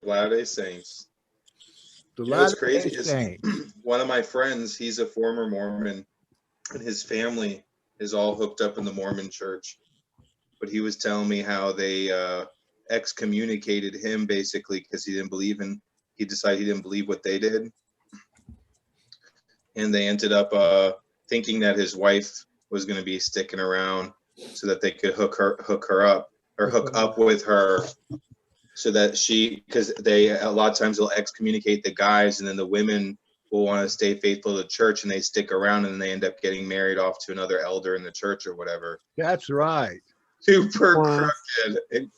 Latter-day Saints. The You know what's Latter-day crazy is Saints. one of my friends, he's a former Mormon, and his family is all hooked up in the Mormon church. But he was telling me how they excommunicated him basically because he decided he didn't believe what they did. And they ended up thinking that his wife was going to be sticking around so that they could hook up with her, so that because they a lot of times they'll excommunicate the guys, and then the women will want to stay faithful to the church, and they stick around, and they end up getting married off to another elder in the church or whatever. That's right. Super crooked.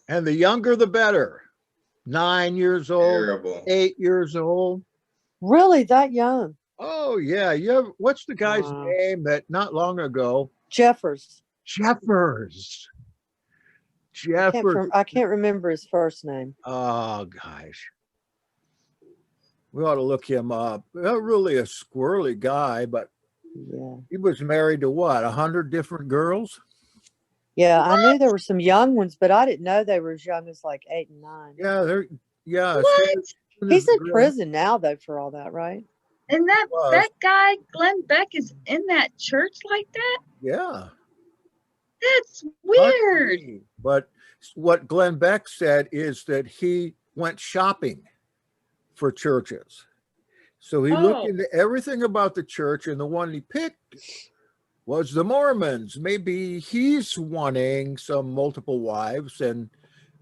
And the younger, the better. 9 years old, Terrible. 8 years old. Really, that young? Oh, yeah. What's the guy's name that not long ago? Jeffers. I can't remember his first name. Oh, gosh. We ought to look him up. Not really a squirrely guy, but he was married to what, 100 different girls? Yeah, I knew there were some young ones, but I didn't know they were as young as like 8 and 9. Yeah. What? He's in prison now, though, for all that, right? And that guy, Glenn Beck, is in that church like that? Yeah. That's weird. But what Glenn Beck said is that he went shopping for churches. So he looked into everything about the church, and the one he picked was the Mormons. Maybe he's wanting some multiple wives, and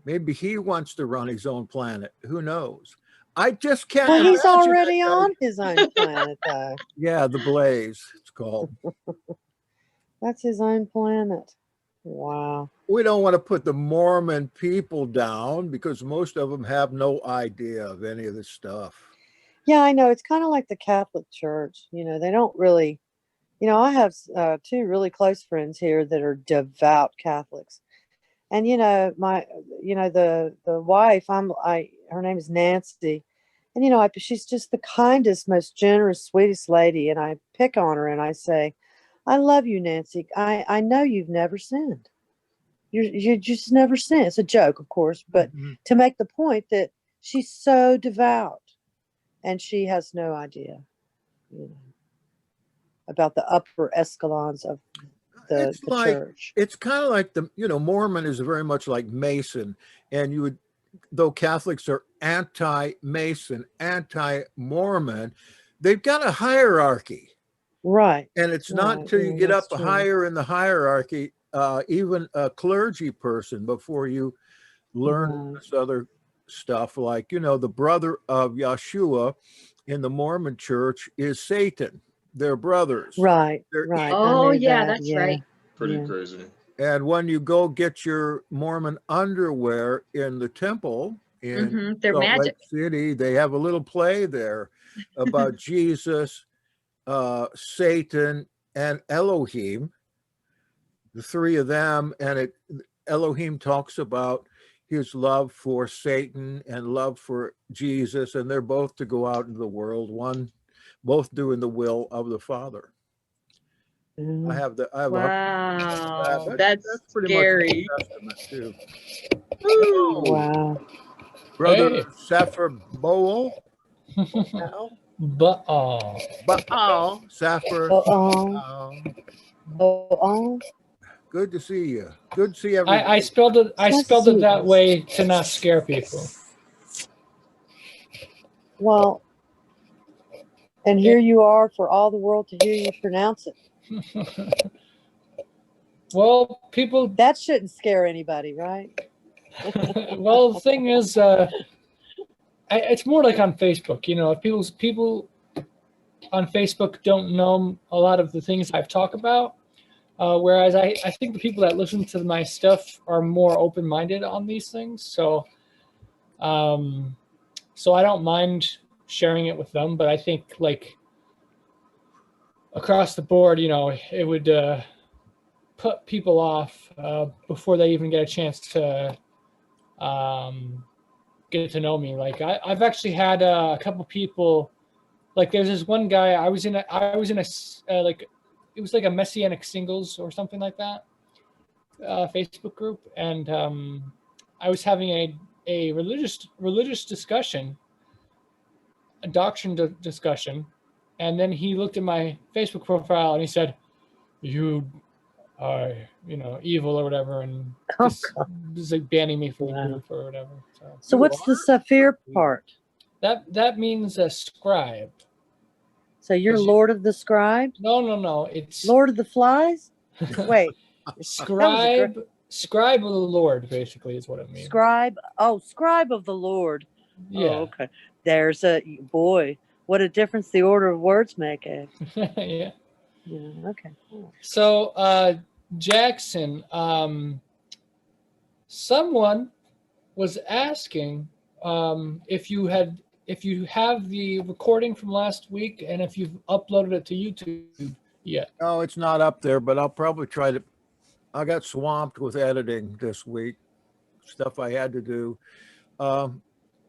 maybe he wants to run his own planet. Who knows? I just can't. Well, he's already on his own planet, though. Yeah, the Blaze, it's called. That's his own planet. Wow. We don't want to put the Mormon people down because most of them have no idea of any of this stuff. Yeah, I know. It's kind of like the Catholic Church. You know, they don't really, I have 2 really close friends here that are devout Catholics. And, the wife, her name is Nancy. And, she's just the kindest, most generous, sweetest lady. And I pick on her and I say, I love you, Nancy. I know you've never sinned. You just never sinned. It's a joke, of course, but to make the point that she's so devout and she has no idea, about the upper echelons of the church. It's kind of like Mormon is very much like Mason, and though Catholics are anti-Mason, anti-Mormon, they've got a hierarchy. Right. And it's not until you get up higher in the hierarchy, even a clergy person, before you learn this other stuff. Like, the brother of Yeshua in the Mormon church is Satan. They're brothers. Right. Oh, yeah, that's right. Pretty crazy. And when you go get your Mormon underwear in the temple in They're Salt magic. Lake City, they have a little play there about Jesus, Satan, and Elohim, the 3 of them. And Elohim talks about his love for Satan and love for Jesus, and they're both to go out into the world, both doing the will of the Father. Wow, that's pretty scary. Much too. Wow. Brother Sapphire Bowl. Baal. Sapphire. Good to see you. Good to see everybody. I spelled it that way to not scare people. Well, and here you are for all the world to hear you pronounce it. Well, people, that shouldn't scare anybody, right? Well, the thing is, it's more like on Facebook. People on Facebook don't know a lot of the things I've talked about, whereas I think the people that listen to my stuff are more open-minded on these things. So I don't mind sharing it with them, but I think like across the board, it would put people off before they even get a chance to get to know me. Like I've actually had a couple people, like there's this one guy I was in a like, it was like a Messianic Singles or something like that Facebook group, and I was having a religious discussion, a doctrine discussion, and then he looked at my Facebook profile and he said, "You are, evil or whatever," and just was like banning me from the group or whatever. So what's the Saphir part? That means a scribe. So you're Lord of the Scribes? No. It's Lord of the Flies? Wait. Scribe of the Lord, basically, is what it means. Scribe. Oh, Scribe of the Lord. Yeah. Oh, okay. There's boy. What a difference the order of words make. Yeah. Yeah. Okay. So, Jackson, someone was asking if you have the recording from last week and if you've uploaded it to YouTube yet. No, it's not up there, but I'll probably try to. I got swamped with editing this week, stuff I had to do.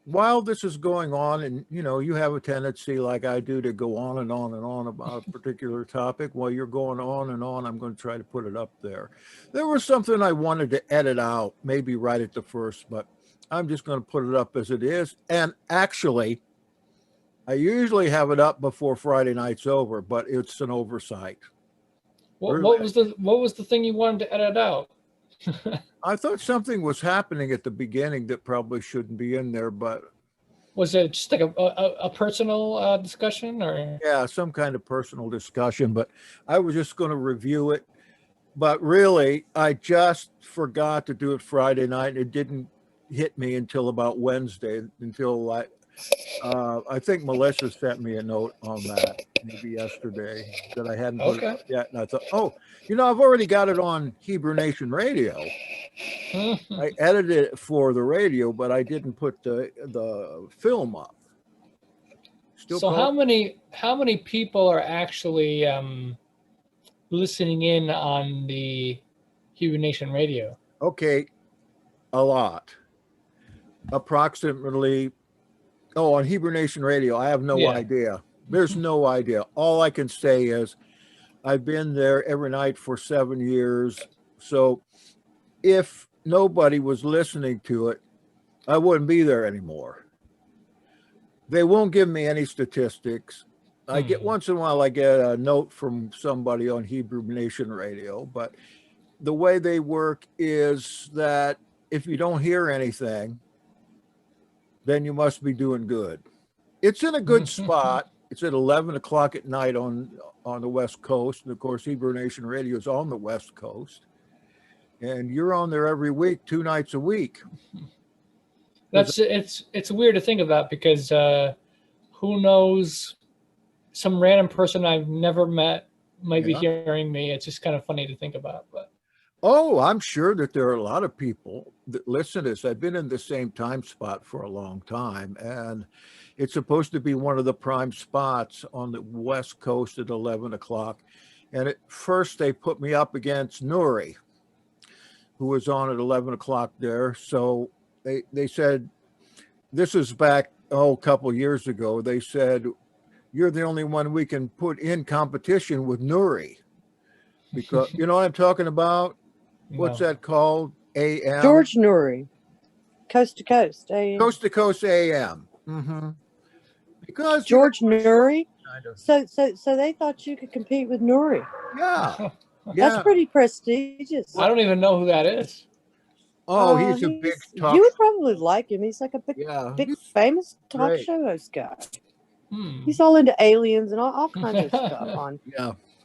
While this is going on, and you have a tendency, like I do, to go on and on and on about a particular topic. While you're going on and on, I'm going to try to put it up there. There was something I wanted to edit out, maybe right at the first, but I'm just going to put it up as it is. And actually, I usually have it up before Friday night's over, but it's an oversight. What was the thing you wanted to edit out? I thought something was happening at the beginning that probably shouldn't be in there, but was it just like a personal discussion, or? Yeah, some kind of personal discussion, but I was just going to review it. But really, I just forgot to do it Friday night. It didn't hit me until about Wednesday, until I think Melissa sent me a note on that, maybe yesterday, that I hadn't put it up yet. And I thought, I've already got it on Hebrew Nation Radio. I edited it for the radio, but I didn't put the film up. How many people are actually listening in on the Hebrew Nation Radio? Okay, a lot. Approximately. Oh, on Hebrew Nation Radio, I have no idea. There's no idea. All I can say is I've been there every night for 7 years. So if nobody was listening to it, I wouldn't be there anymore. They won't give me any statistics. I get once in a while, I get a note from somebody on Hebrew Nation Radio, but the way they work is that if you don't hear anything, then you must be doing good. It's in a good spot. It's at 11 o'clock at night on the West Coast. And of course, Hebrew Nation Radio is on the West Coast. And you're on there every week, 2 nights a week. It's weird to think about because who knows, some random person I've never met might be hearing me. It's just kind of funny to think about. But I'm sure that there are a lot of people that listen to this. I've been in the same time spot for a long time, and it's supposed to be one of the prime spots on the West Coast at 11 o'clock. And at first they put me up against Nuri, who was on at 11 o'clock there. So they said, this is back, a couple years ago. They said, you're the only one we can put in competition with Nuri. Because, you know what I'm talking about? What's that called? AM? George Nuri. Coast to Coast AM. Coast to Coast AM. Mm-hmm. Because George Nuri. So they thought you could compete with Nuri. Yeah. That's pretty prestigious. I don't even know who that is. Oh, he's a big talk. You would probably like him. He's like a big famous talk show host guy. He's all into aliens and all kinds of stuff on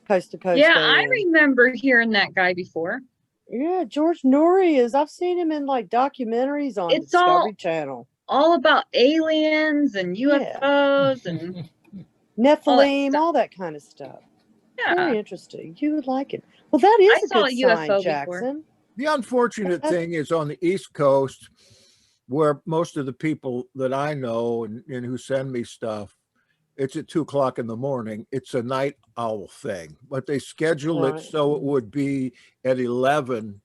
Coast to Coast. Yeah, I remember hearing that guy before. Yeah, George Nuri is. I've seen him in like documentaries on Discovery Channel. All about aliens and UFOs and Nephilim, all that kind of stuff. Yeah. Very interesting. You would like it. Well, that is a good sign, UFO Jackson. before. The unfortunate thing is on the East Coast, where most of the people that I know and who send me stuff, it's at 2 o'clock in the morning. It's a night owl thing, but they schedule it so it would be at 11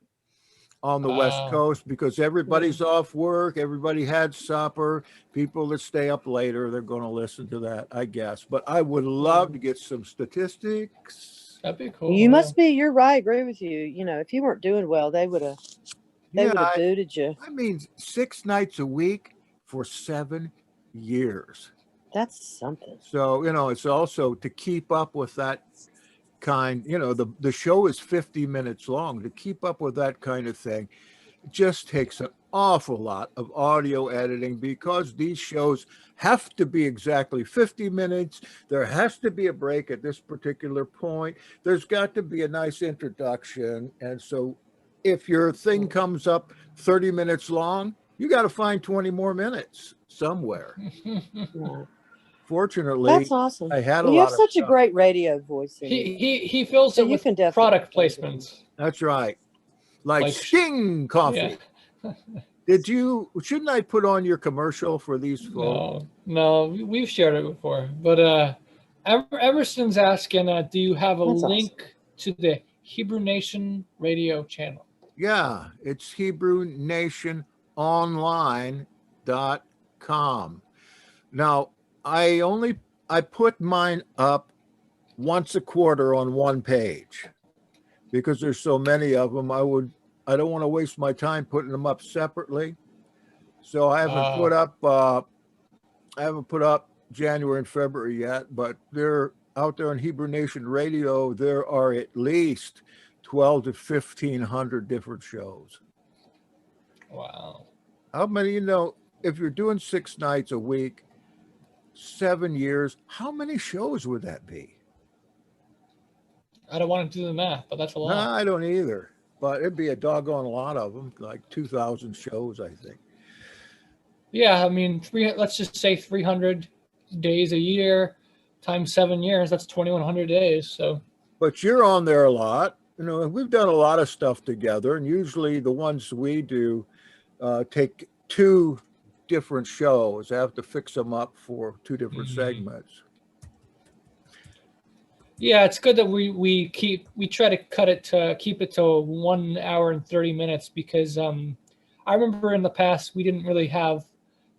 on the West Coast because everybody's off work. Everybody had supper. People that stay up later, they're going to listen to that, I guess. But I would love to get some statistics. That'd be cool. You must be. You're right. I agree with you. You know, if you weren't doing well, they would have They Yeah, would have booted you. I mean, 6 nights a week for 7 years. That's something. So, it's also to keep up with that kind, the show is 50 minutes long. To keep up with that kind of thing, it just takes an awful lot of audio editing because these shows have to be exactly 50 minutes. There has to be a break at this particular point. There's got to be a nice introduction. And so if your thing comes up 30 minutes long, you got to find 20 more minutes somewhere. Right. Fortunately, That's awesome. I had Well, a you lot have of such a stuff. great radio voice. He fills So it you with can definitely product play them. placements. That's right. Like Like- Sting coffee. Yeah. Shouldn't I put on your commercial for these folks? No, we've shared it before. But Emerson's asking, do you have a That's link to the Hebrew Nation radio channel? Yeah, it's HebrewNationOnline.com. Now, I put mine up once a quarter on one page because there's so many of them. I don't want to waste my time putting them up separately. So I haven't put up January and February yet, but they're out there on Hebrew Nation Radio. There are at least 12 to 1,500 different shows. Wow. How many, if you're doing 6 nights a week, 7 years, how many shows would that be? I don't want to do the math, but that's a lot. No, I don't either, but it'd be a doggone lot of them, like 2,000 shows, I think. Yeah, I mean, let's just say 300 days a year times 7 years. That's 2,100 days. So, but you're on there a lot. We've done a lot of stuff together, and usually the ones we do take 2 different shows. I have to fix them up for 2 different segments. Yeah, it's good that we try to keep it to 1 hour and 30 minutes because I remember in the past we didn't really have.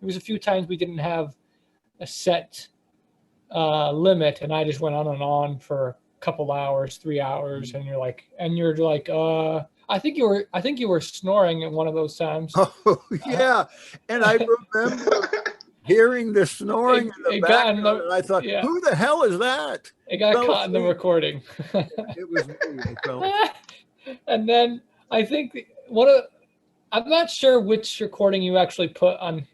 There was a few times we didn't have a set limit, and I just went on for a couple hours, 3 hours, and you're like, I think you were snoring at one of those times. Oh yeah, and I remember hearing the snoring in the background, and I thought, who the hell is that? It got caught in the recording. It was me. And then I think I'm not sure which recording you actually put on.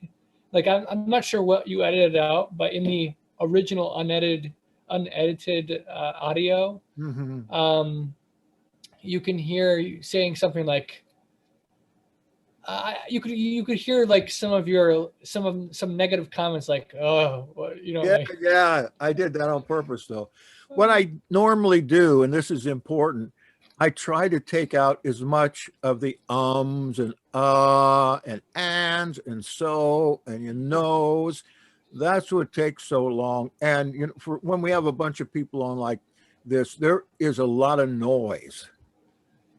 Like I'm not sure what you edited out, but in the original unedited audio, you can hear you saying something like, you could hear like some negative comments like, Yeah, I did that on purpose though. What I normally do, and this is important, I try to take out as much of the ums and and ands and so and your nose. That's what takes so long. And for when we have a bunch of people on like this, there is a lot of noise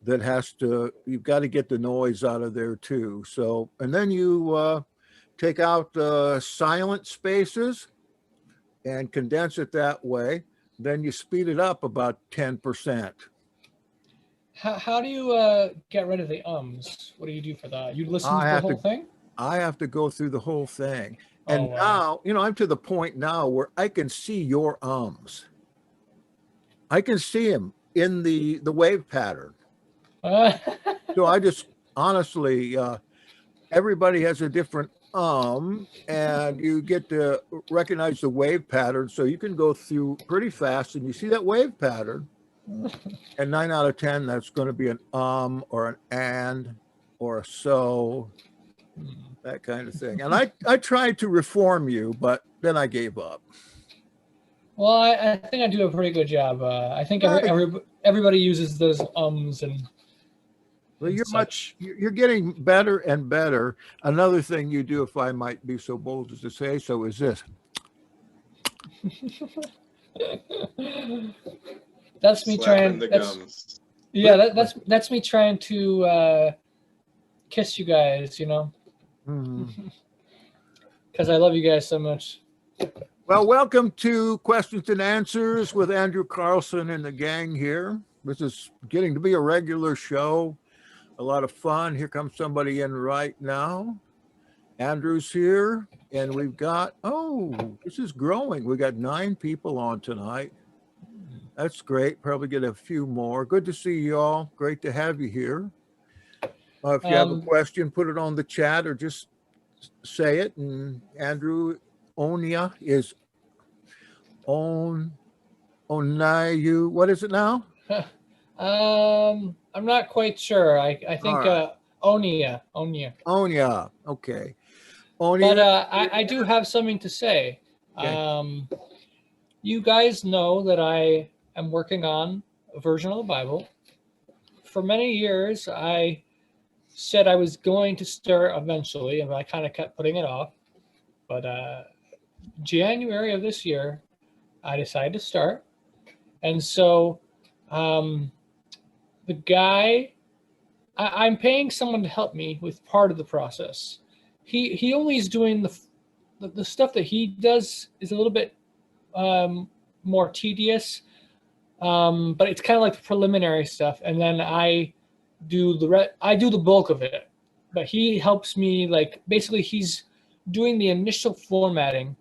that you've got to get the noise out of there too. So, and then you take out the silent spaces and condense it that way. Then you speed it up about 10%. How do you get rid of the ums? What do you do for that? You listen to the whole thing? I have to go through the whole thing. And now, I'm to the point now where I can see your ums. I can see them in the wave pattern. So I just honestly, everybody has a different and you get to recognize the wave pattern. So you can go through pretty fast and you see that wave pattern. And 9 out of 10, that's going to be an or an and or a so, that kind of thing. And I tried to reform you, but then I gave up. Well, I think I do a pretty good job. I think everybody uses those ums and. Well, you're getting better and better. Another thing you do, if I might be so bold as to say so, is this. That's me trying. Gums. Yeah, that's me trying to kiss you guys, because I love you guys so much. Well, welcome to Questions and Answers with Andrew Carlson and the gang here. This is getting to be a regular show. a lot of fun. Here comes somebody in right now. Andrew's here, and we've got, this is growing. We got 9 people on tonight. That's great. Probably get a few more. Good to see you all. Great to have you here. If you have a question, put it on the chat or just say it. And Andrew, Onya is Onayu. What is it now? I'm not quite sure. I think right. Onya. Onya. Okay. Onya. But I do have something to say. Okay. You guys know that I am working on a version of the Bible. For many years, I said I was going to start eventually, and I kind of kept putting it off. But January of this year, I decided to start. And so the guy, I'm paying someone to help me with part of the process. He only is doing the stuff that he does is a little bit more tedious, but it's kind of like the preliminary stuff, and then I do the bulk of it. But he helps me, like, basically he's doing the initial formatting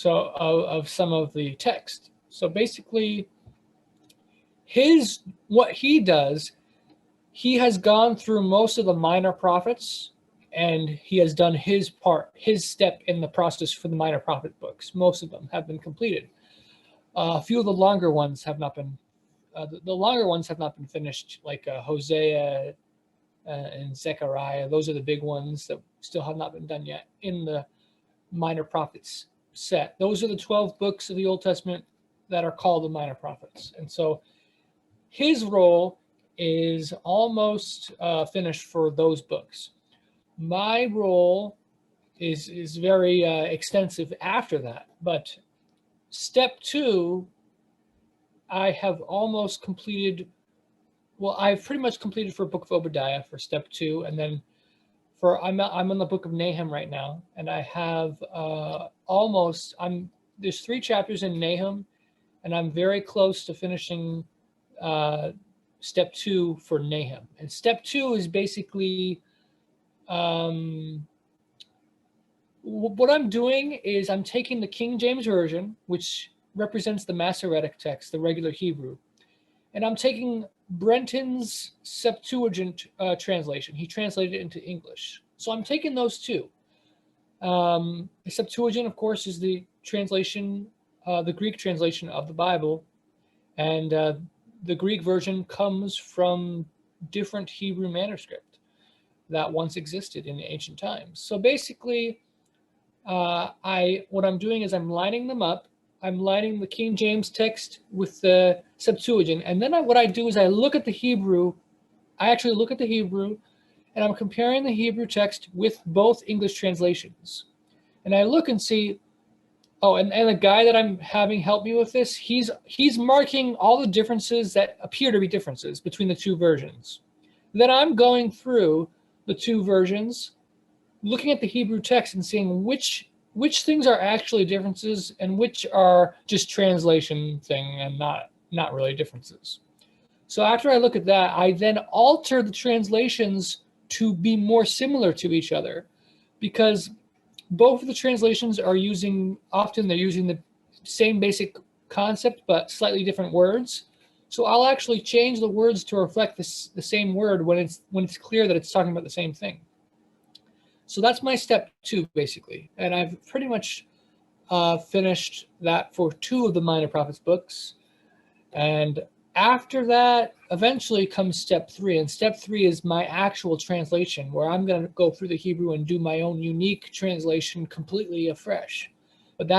of some of the text. So basically what he does, he has gone through most of the minor prophets, and he has done his step in the process for the minor prophet books. Most of them have been completed. A few of the longer ones have not been. The longer ones have not been finished, like Hosea and Zechariah. Those are the big ones that still have not been done yet in the minor prophets set. Those are the 12 books of the Old Testament that are called the minor prophets. And so his role is almost finished for those books. My role is very extensive after that, but step 2, I have almost completed. Well, I've pretty much completed for Book of Obadiah for step 2, and then I'm on the Book of Nahum right now, and I have there's 3 chapters in Nahum, and I'm very close to finishing step 2 for Nahum. And step 2 is basically what I'm doing is I'm taking the King James Version, which represents the Masoretic text, the regular Hebrew, and I'm taking Brenton's Septuagint translation. He translated it into English. So I'm taking those 2. The Septuagint, of course, is the translation, the Greek translation of the Bible, and the Greek version comes from different Hebrew manuscript that once existed in ancient times. So basically, what I'm doing is I'm lining them up. I'm lining the King James text with the Septuagint, and then what I do is I look at the Hebrew. I actually look at the Hebrew, and I'm comparing the Hebrew text with both English translations. And I look and see, and the guy that I'm having help me with this, he's marking all the differences that appear to be differences between the 2 versions. Then I'm going through the 2 versions, looking at the Hebrew text and seeing which things are actually differences and which are just translation thing and not really differences. So after I look at that, I then alter the translations to be more similar to each other, because both of the translations they're using the same basic concept but slightly different words. So I'll actually change the words to reflect the same word when it's clear that it's talking about the same thing. So that's my step 2, basically. And I've pretty much finished that for 2 of the Minor Prophets books. And after that, eventually comes step 3. And step 3 is my actual translation, where I'm going to go through the Hebrew and do my own unique translation completely afresh. But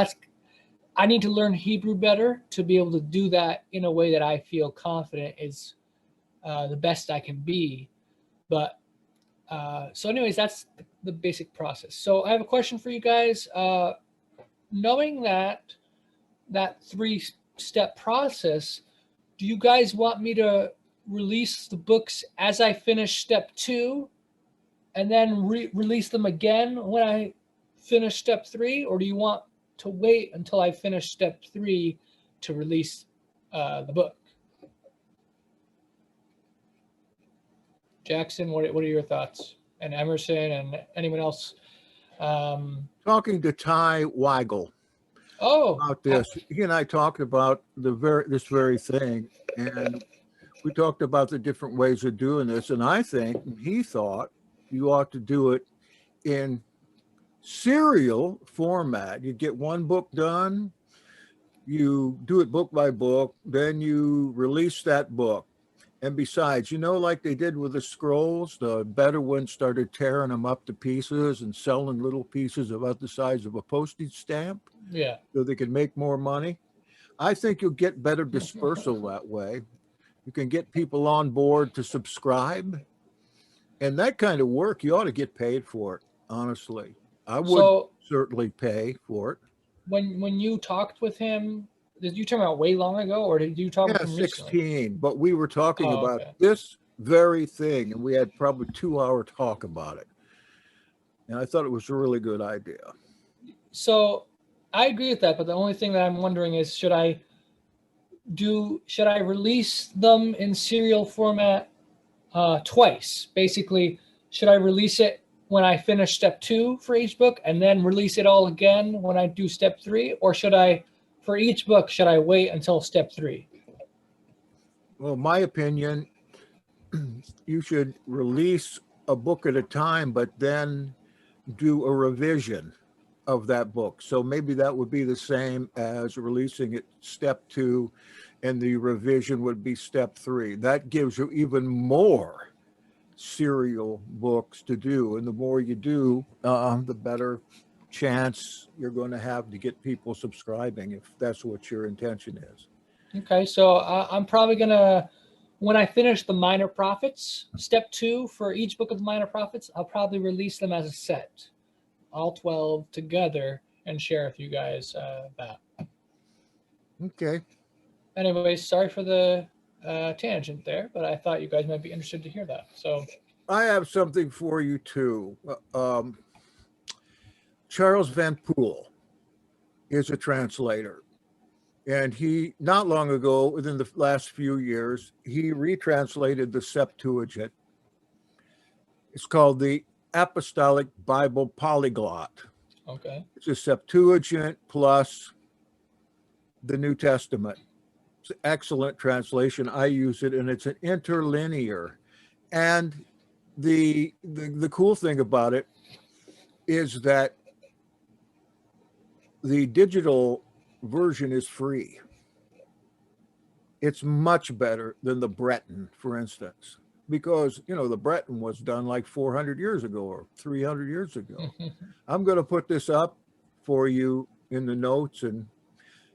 I need to learn Hebrew better to be able to do that in a way that I feel confident is the best I can be. But so anyways, that's the basic process. So I have a question for you guys. Knowing that 3-step process, do you guys want me to release the books as I finish step 2 and then release them again when I finish step 3? Or do you want to wait until I finish step 3 to release the book? Jackson, what are your thoughts? And Emerson and anyone else? Talking to Ty Weigel about this, he and I talked about this very thing, and we talked about the different ways of doing this. And I think he thought you ought to do it in serial format. You get one book done, you do it book by book, then you release that book. And besides, like they did with the scrolls, the better ones started tearing them up to pieces and selling little pieces about the size of a postage stamp. Yeah. So they can make more money. I think you'll get better dispersal that way. You can get people on board to subscribe. And that kind of work, you ought to get paid for it, honestly. I would certainly pay for it. When you talked with him, did you talk about way long ago, or did you talk with him 16, recently? But we were talking about this very thing, and we had probably 2-hour talk about it. And I thought it was a really good idea. So I agree with that, but the only thing that I'm wondering is, should I release them in serial format twice? Basically, should I release it when I finish step 2 for each book and then release it all again when I do step 3? Or for each book, should I wait until step 3? Well, my opinion, you should release a book at a time, but then do a revision of that book. So maybe that would be the same as releasing it step 2, and the revision would be step 3. That gives you even more serial books to do. And the more you do, the better chance you're going to have to get people subscribing, if that's what your intention is. Okay, so I'm probably going to, when I finish the Minor Prophets, step 2 for each book of the Minor Prophets, I'll probably release them as a set, all 12 together, and share with you guys that. Okay. Anyways, sorry for the tangent there, but I thought you guys might be interested to hear that. So I have something for you too. Charles Van Poel is a translator, and he, not long ago, within the last few years, he retranslated the Septuagint. It's called the Apostolic Bible Polyglot. Okay. It's a Septuagint plus the New Testament. It's an excellent translation. I use it, and it's an interlinear. And the cool thing about it is that the digital version is free. It's much better than the Breton, for instance, because, the Breton was done like 400 years ago or 300 years ago. I'm going to put this up for you in the notes, and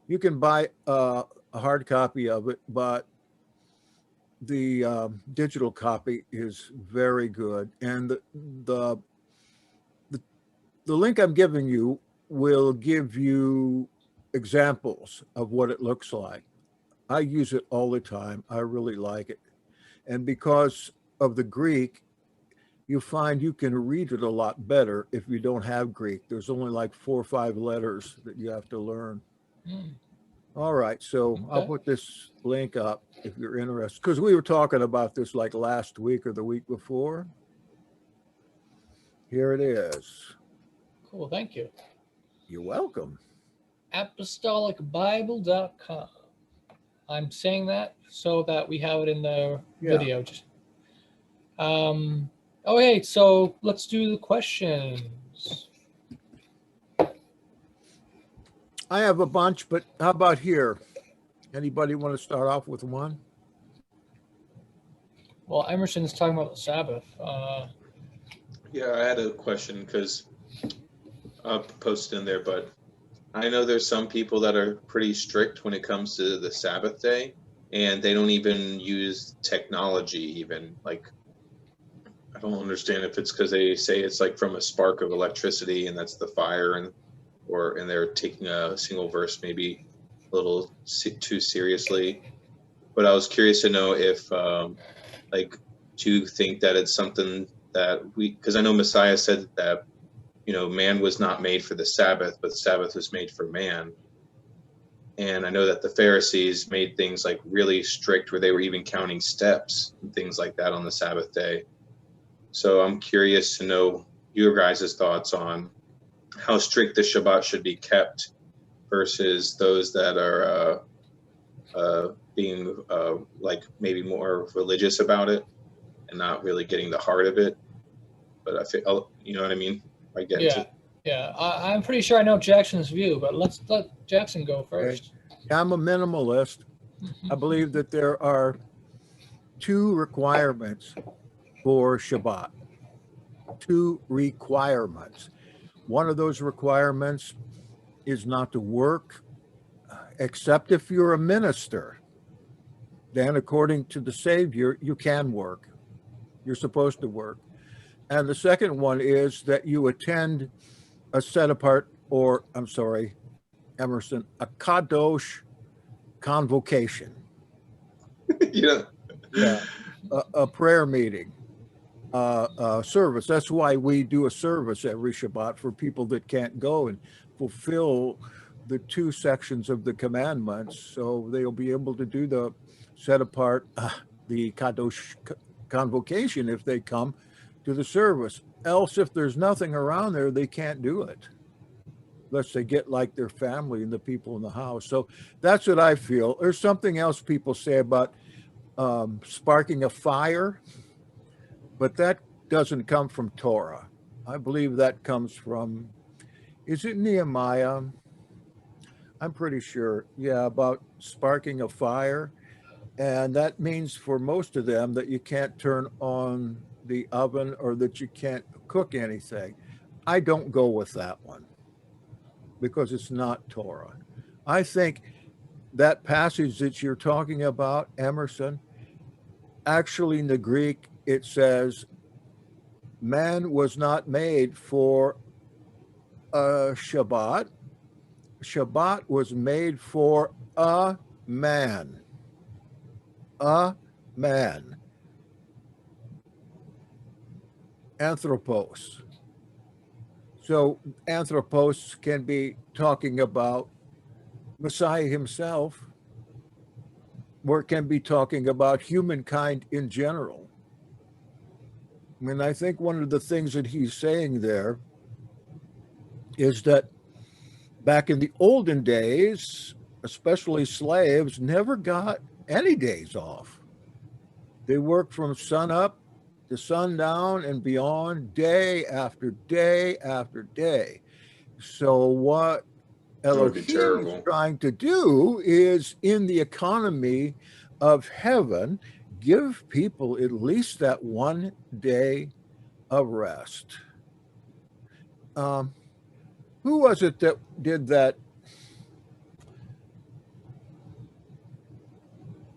you can buy a hard copy of it, but the digital copy is very good. And the link I'm giving you will give you examples of what it looks like. I use it all the time. I really like it. And because of the Greek, you find you can read it a lot better if you don't have Greek. There's only like 4 or 5 letters that you have to learn. All right, so okay. I'll put this link up if you're interested, because we were talking about this like last week or the week before. Here it is. Cool, thank you. You're welcome. apostolicbible.com. I'm saying that so that we have it in the video. Okay, so let's do the questions. I have a bunch, but how about here? Anybody want to start off with one? Well, Emerson's talking about the Sabbath. Yeah, I had a question because I'll post in there, but I know there's some people that are pretty strict when it comes to the Sabbath day, and they don't even use technology even. Like, I don't understand if it's because they say it's like from a spark of electricity and that's the fire, and they're taking a single verse maybe a little too seriously. But I was curious to know if, do you think that it's something that because I know Messiah said that, man was not made for the Sabbath, but the Sabbath was made for man. And I know that the Pharisees made things like really strict where they were even counting steps and things like that on the Sabbath day. So I'm curious to know your guys' thoughts on how strict the Shabbat should be kept versus those that are being like maybe more religious about it and not really getting the heart of it. But I feel, you know what I mean? I get into Yeah. I'm pretty sure I know Jackson's view, but let's let Jackson go first. I'm a minimalist. I believe that there are 2 requirements for Shabbat. 2 requirements. One of those requirements is not to work, except if you're a minister. Then, according to the Savior, you can work. You're supposed to work. And the second one is that you attend a set apart, or I'm sorry, Emerson, a kadosh convocation. yeah. A prayer meeting, service. That's why we do a service every Shabbat for people that can't go and fulfill the 2 sections of the commandments. So they'll be able to do the set apart, the kadosh convocation if they come to the service. Else, if there's nothing around there, they can't do it unless they get like their family and the people in the house. So that's what I feel. There's something else people say about sparking a fire, but that doesn't come from Torah. I believe that comes from, is it Nehemiah? I'm pretty sure. Yeah, about sparking a fire. And that means for most of them that you can't turn on the oven or that you can't cook anything. I don't go with that one because it's not Torah. I think that passage that you're talking about, Emerson, actually in the Greek, it says, man was not made for a Shabbat. Shabbat was made for a man. A man. Anthropos. So anthropos can be talking about Messiah himself, or it can be talking about humankind in general. I mean, I think one of the things that he's saying there is that back in the olden days, especially slaves never got any days off. They worked from sun up to sundown and beyond, day after day after day. So what Elohim is trying to do is, in the economy of heaven, give people at least that one day of rest. Who was it that did that?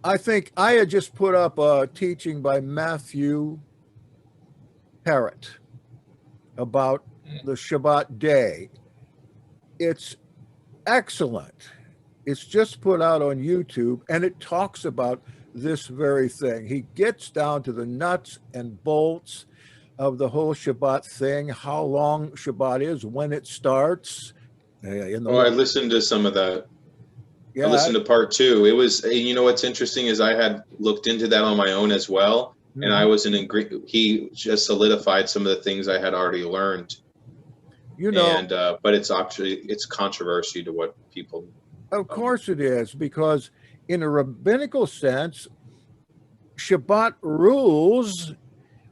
I think I had just put up a teaching by Matthew Parrott about the Shabbat day. It's excellent. It's just put out on YouTube, and it talks about this very thing. He gets down to the nuts and bolts of the whole Shabbat thing, how long Shabbat is, when it starts. I listened to some of that. Yeah, I listened to part 2. It was, you know, what's interesting is I had looked into that on my own as well. And I was in agreement. He just solidified some of the things I had already learned. You know, and but it's controversy to what people. Of course it is, because in a rabbinical sense, Shabbat rules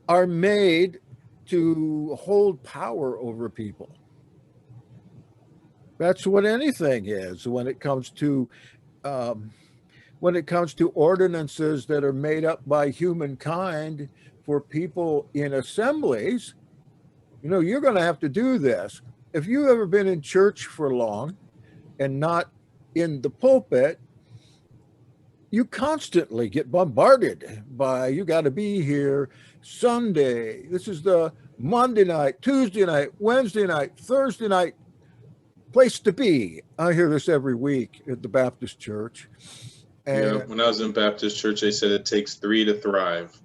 are made to hold power over people. That's what anything is when it comes to ordinances that are made up by humankind for people in assemblies. You know, you're going to have to do this. If you've ever been in church for long and not in the pulpit, you constantly get bombarded by, you got to be here Sunday. This is the Monday night, Tuesday night, Wednesday night, Thursday night place to be. I hear this every week at the Baptist church. And yeah, when I was in Baptist church, they said it takes 3 to thrive.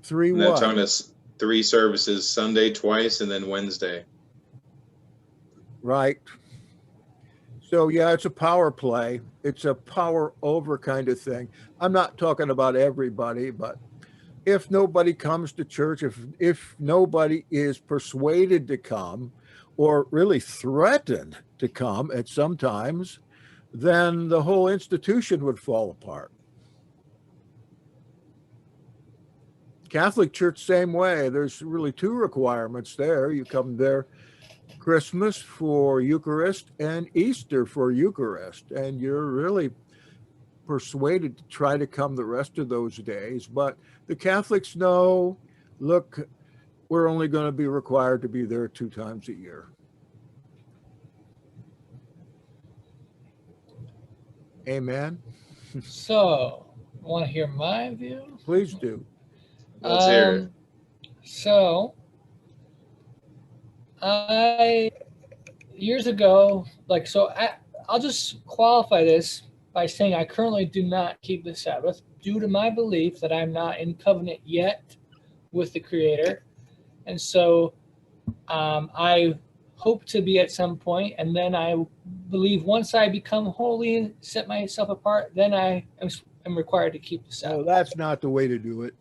3 what? They're telling us 3 services, Sunday twice, and then Wednesday. Right. So yeah, it's a power play. It's a power over kind of thing. I'm not talking about everybody, but if nobody comes to church, if nobody is persuaded to come or really threatened to come at some times, then the whole institution would fall apart. Catholic Church, same way. There's really two requirements there. You come there Christmas for Eucharist and Easter for Eucharist, and you're really persuaded to try to come the rest of those days. But the Catholics know, look, we're only going to be required to be there 2 times a year. Amen. So, want to hear my view? Please do. Let's hear it. So, years ago, I'll just qualify this by saying I currently do not keep the Sabbath due to my belief that I'm not in covenant yet with the Creator. And so I hope to be at some point, and then I believe once I become holy and set myself apart, then I am required to keep the Sabbath. No, that's not the way to do it.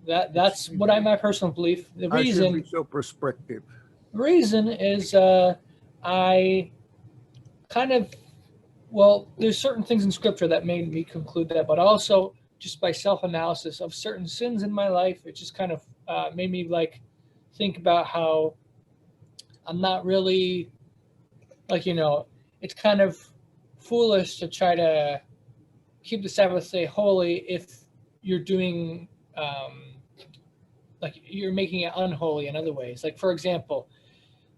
That's what my personal belief. The I reason shouldn't be so prescriptive. The reason is I kind of, there's certain things in Scripture that made me conclude that, but also just by self-analysis of certain sins in my life, it just kind of made me think about how I'm not really, it's kind of foolish to try to keep the Sabbath day holy if you're doing, you're making it unholy in other ways. Like, for example,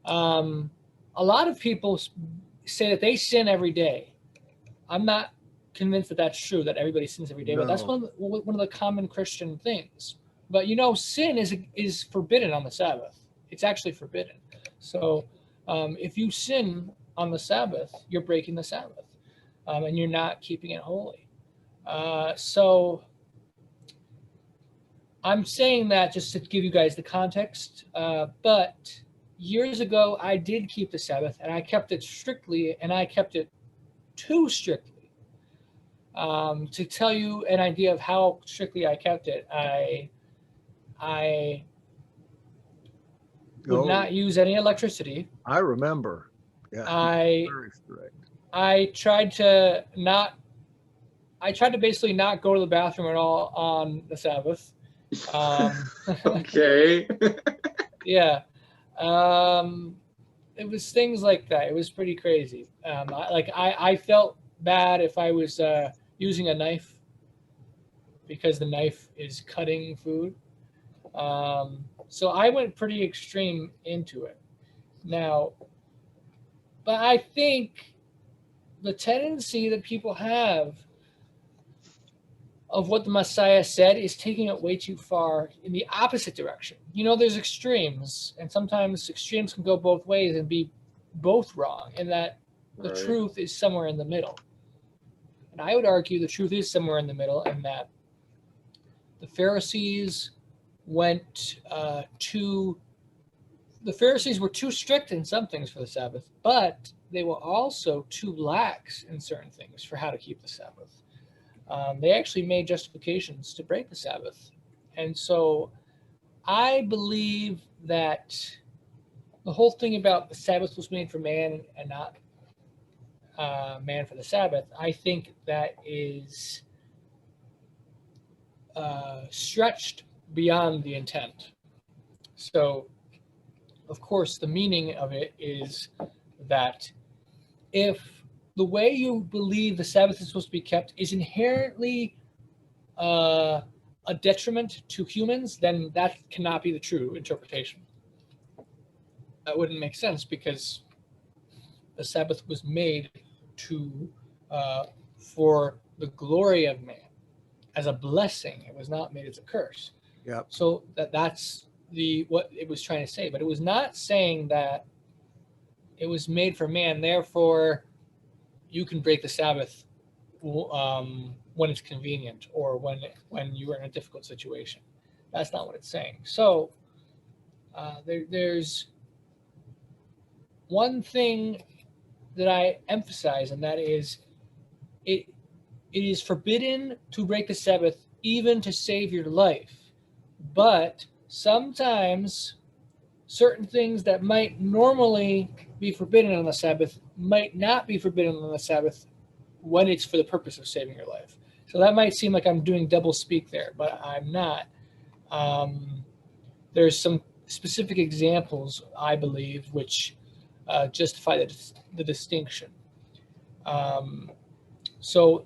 a lot of people say that they sin every day. I'm not convinced that that's true, that everybody sins every day, but that's one of the common Christian things. But sin is forbidden on the Sabbath. It's actually forbidden. So if you sin on the Sabbath, you're breaking the Sabbath, and you're not keeping it holy. So I'm saying that just to give you guys the context, but years ago, I did keep the Sabbath, and I kept it strictly, and I kept it too strictly. To tell you an idea of how strictly I kept it, I would not use any electricity. I remember. Yeah. Very strict. I tried to basically not go to the bathroom at all on the Sabbath. Okay. Yeah. It was things like that. It was pretty crazy. I felt bad if I was using a knife because the knife is cutting food. So I went pretty extreme into it. Now, but I think the tendency that people have of what the Messiah said is taking it way too far in the opposite direction. There's extremes, and sometimes extremes can go both ways and be both wrong, and that the truth is somewhere in the middle. And I would argue the truth is somewhere in the middle, and that the Pharisees were too strict in some things for the Sabbath, but they were also too lax in certain things for how to keep the Sabbath. They actually made justifications to break the Sabbath. And so I believe that the whole thing about the Sabbath was made for man and not man for the Sabbath, I think that is stretched beyond the intent. So, of course, the meaning of it is that if the way you believe the Sabbath is supposed to be kept is inherently a detriment to humans, then that cannot be the true interpretation. That wouldn't make sense, because the Sabbath was made for the glory of man, as a blessing. It was not made as a curse. Yep. So that's what it was trying to say. But it was not saying that it was made for man, therefore you can break the Sabbath when it's convenient or when you are in a difficult situation. That's not what it's saying. So there's one thing that I emphasize, and that is it is forbidden to break the Sabbath even to save your life. But sometimes certain things that might normally be forbidden on the Sabbath might not be forbidden on the Sabbath when it's for the purpose of saving your life. So that might seem like I'm doing double speak there, but I'm not. There's some specific examples, I believe, which justify the distinction. So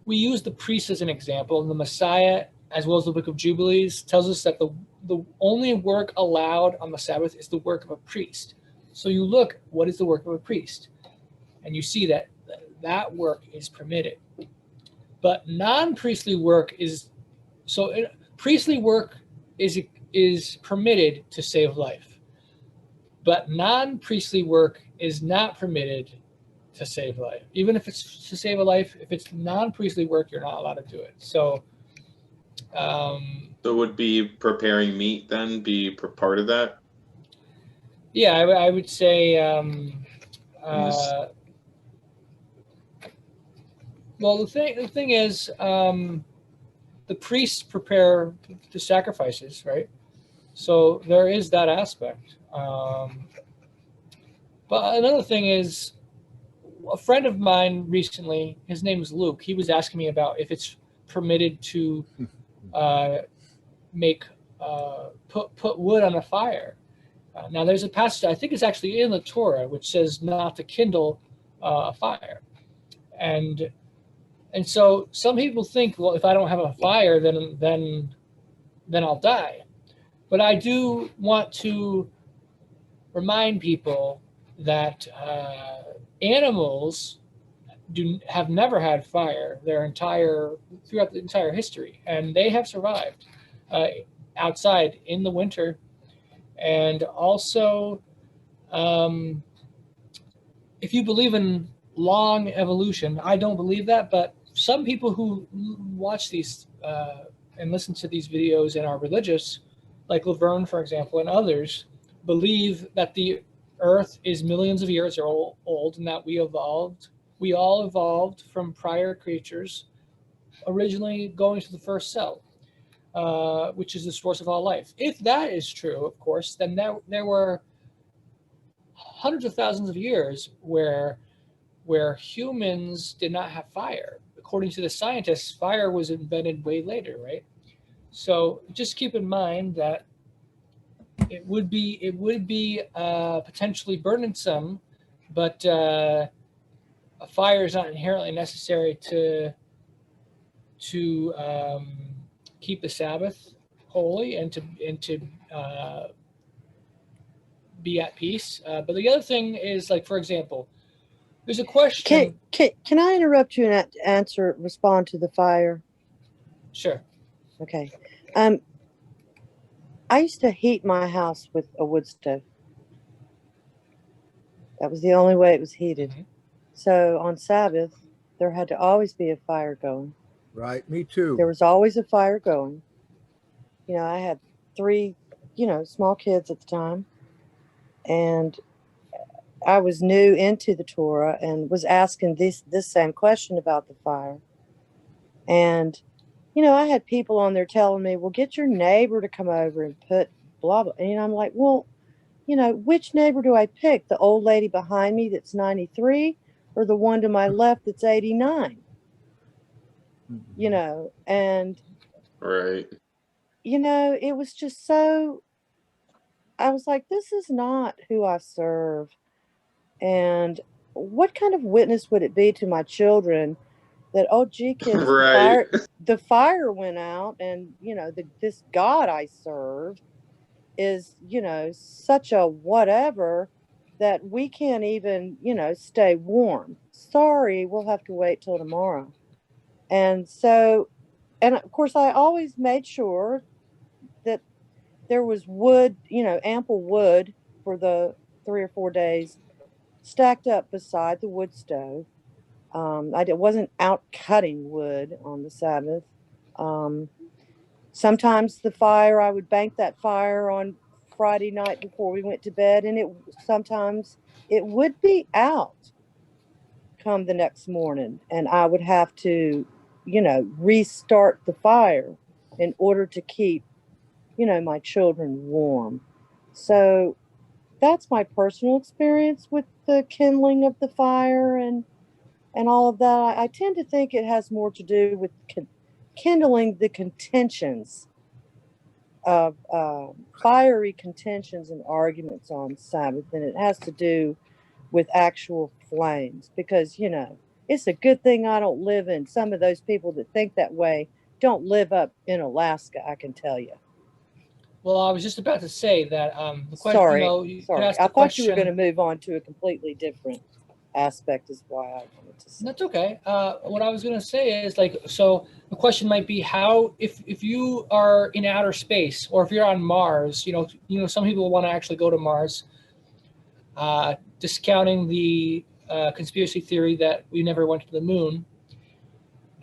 we use the priest as an example. The Messiah, as well as the Book of Jubilees, tells us that the only work allowed on the Sabbath is the work of a priest. So you look, what is the work of a priest? And you see that that work is permitted. But non-priestly work is, priestly work is permitted to save life. But non-priestly work is not permitted to save life. Even if it's to save a life, if it's non-priestly work, you're not allowed to do it. So would be preparing meat then be part of that? Yeah, I would say, well, the thing is, the priests prepare the sacrifices, right? So there is that aspect. But another thing is, a friend of mine recently, his name is Luke, he was asking me about if it's permitted to put wood on a fire. Now there's a passage, I think it's actually in the Torah, which says not to kindle a fire. And so some people think, well, if I don't have a fire, then I'll die. But I do want to remind people that animals have never had fire throughout the entire history, and they have survived outside in the winter. And also, if you believe in long evolution, I don't believe that, but some people who watch these and listen to these videos and are religious, like Laverne, for example, and others, believe that the Earth is millions of years old and that we all evolved from prior creatures, originally going to the first cell, which is the source of all life. If that is true, of course, then there were hundreds of thousands of years where humans did not have fire. According to the scientists, fire was invented way later, right? So just keep in mind that it would be potentially burdensome, but a fire is not inherently necessary to keep the Sabbath holy and to be at peace. But the other thing is, like, for example, there's a question. Can I interrupt you and respond to the fire? Sure. Okay. I used to heat my house with a wood stove. That was the only way it was heated. Mm-hmm. So on Sabbath, there had to always be a fire going. Right, me too. There was always a fire going. You know, I had 3, small kids at the time. And I was new into the Torah and was asking this same question about the fire. And, I had people on there telling me, well, get your neighbor to come over and put blah, blah. And I'm like, well, which neighbor do I pick? The old lady behind me that's 93 or the one to my left that's 89? And right. It was just so, I was like, this is not who I serve. And what kind of witness would it be to my children that, oh, gee, kids, right. the fire went out, and this God I serve is such a whatever that we can't even stay warm. Sorry, we'll have to wait till tomorrow. And so, and of course, I always made sure that there was wood, ample wood for the 3 or 4 days stacked up beside the wood stove. I wasn't out cutting wood on the Sabbath. Sometimes the fire, I would bank that fire on Friday night before we went to bed, and sometimes it would be out come the next morning, and I would have to, restart the fire in order to keep, my children warm. So that's my personal experience with the kindling of the fire and all of that. I tend to think it has more to do with kindling the contentions of fiery contentions and arguments on Sabbath than it has to do with actual flames. Because, it's a good thing I don't live in. Some of those people that think that way don't live up in Alaska, I can tell you. Well, I was just about to say that the question, Sorry. you could ask I the thought you were question. going to move on to a completely different aspect, is why I wanted to say. That's okay. What I was going to say is so the question might be how, if you are in outer space or if you're on Mars, some people want to actually go to Mars, discounting the conspiracy theory that we never went to the moon.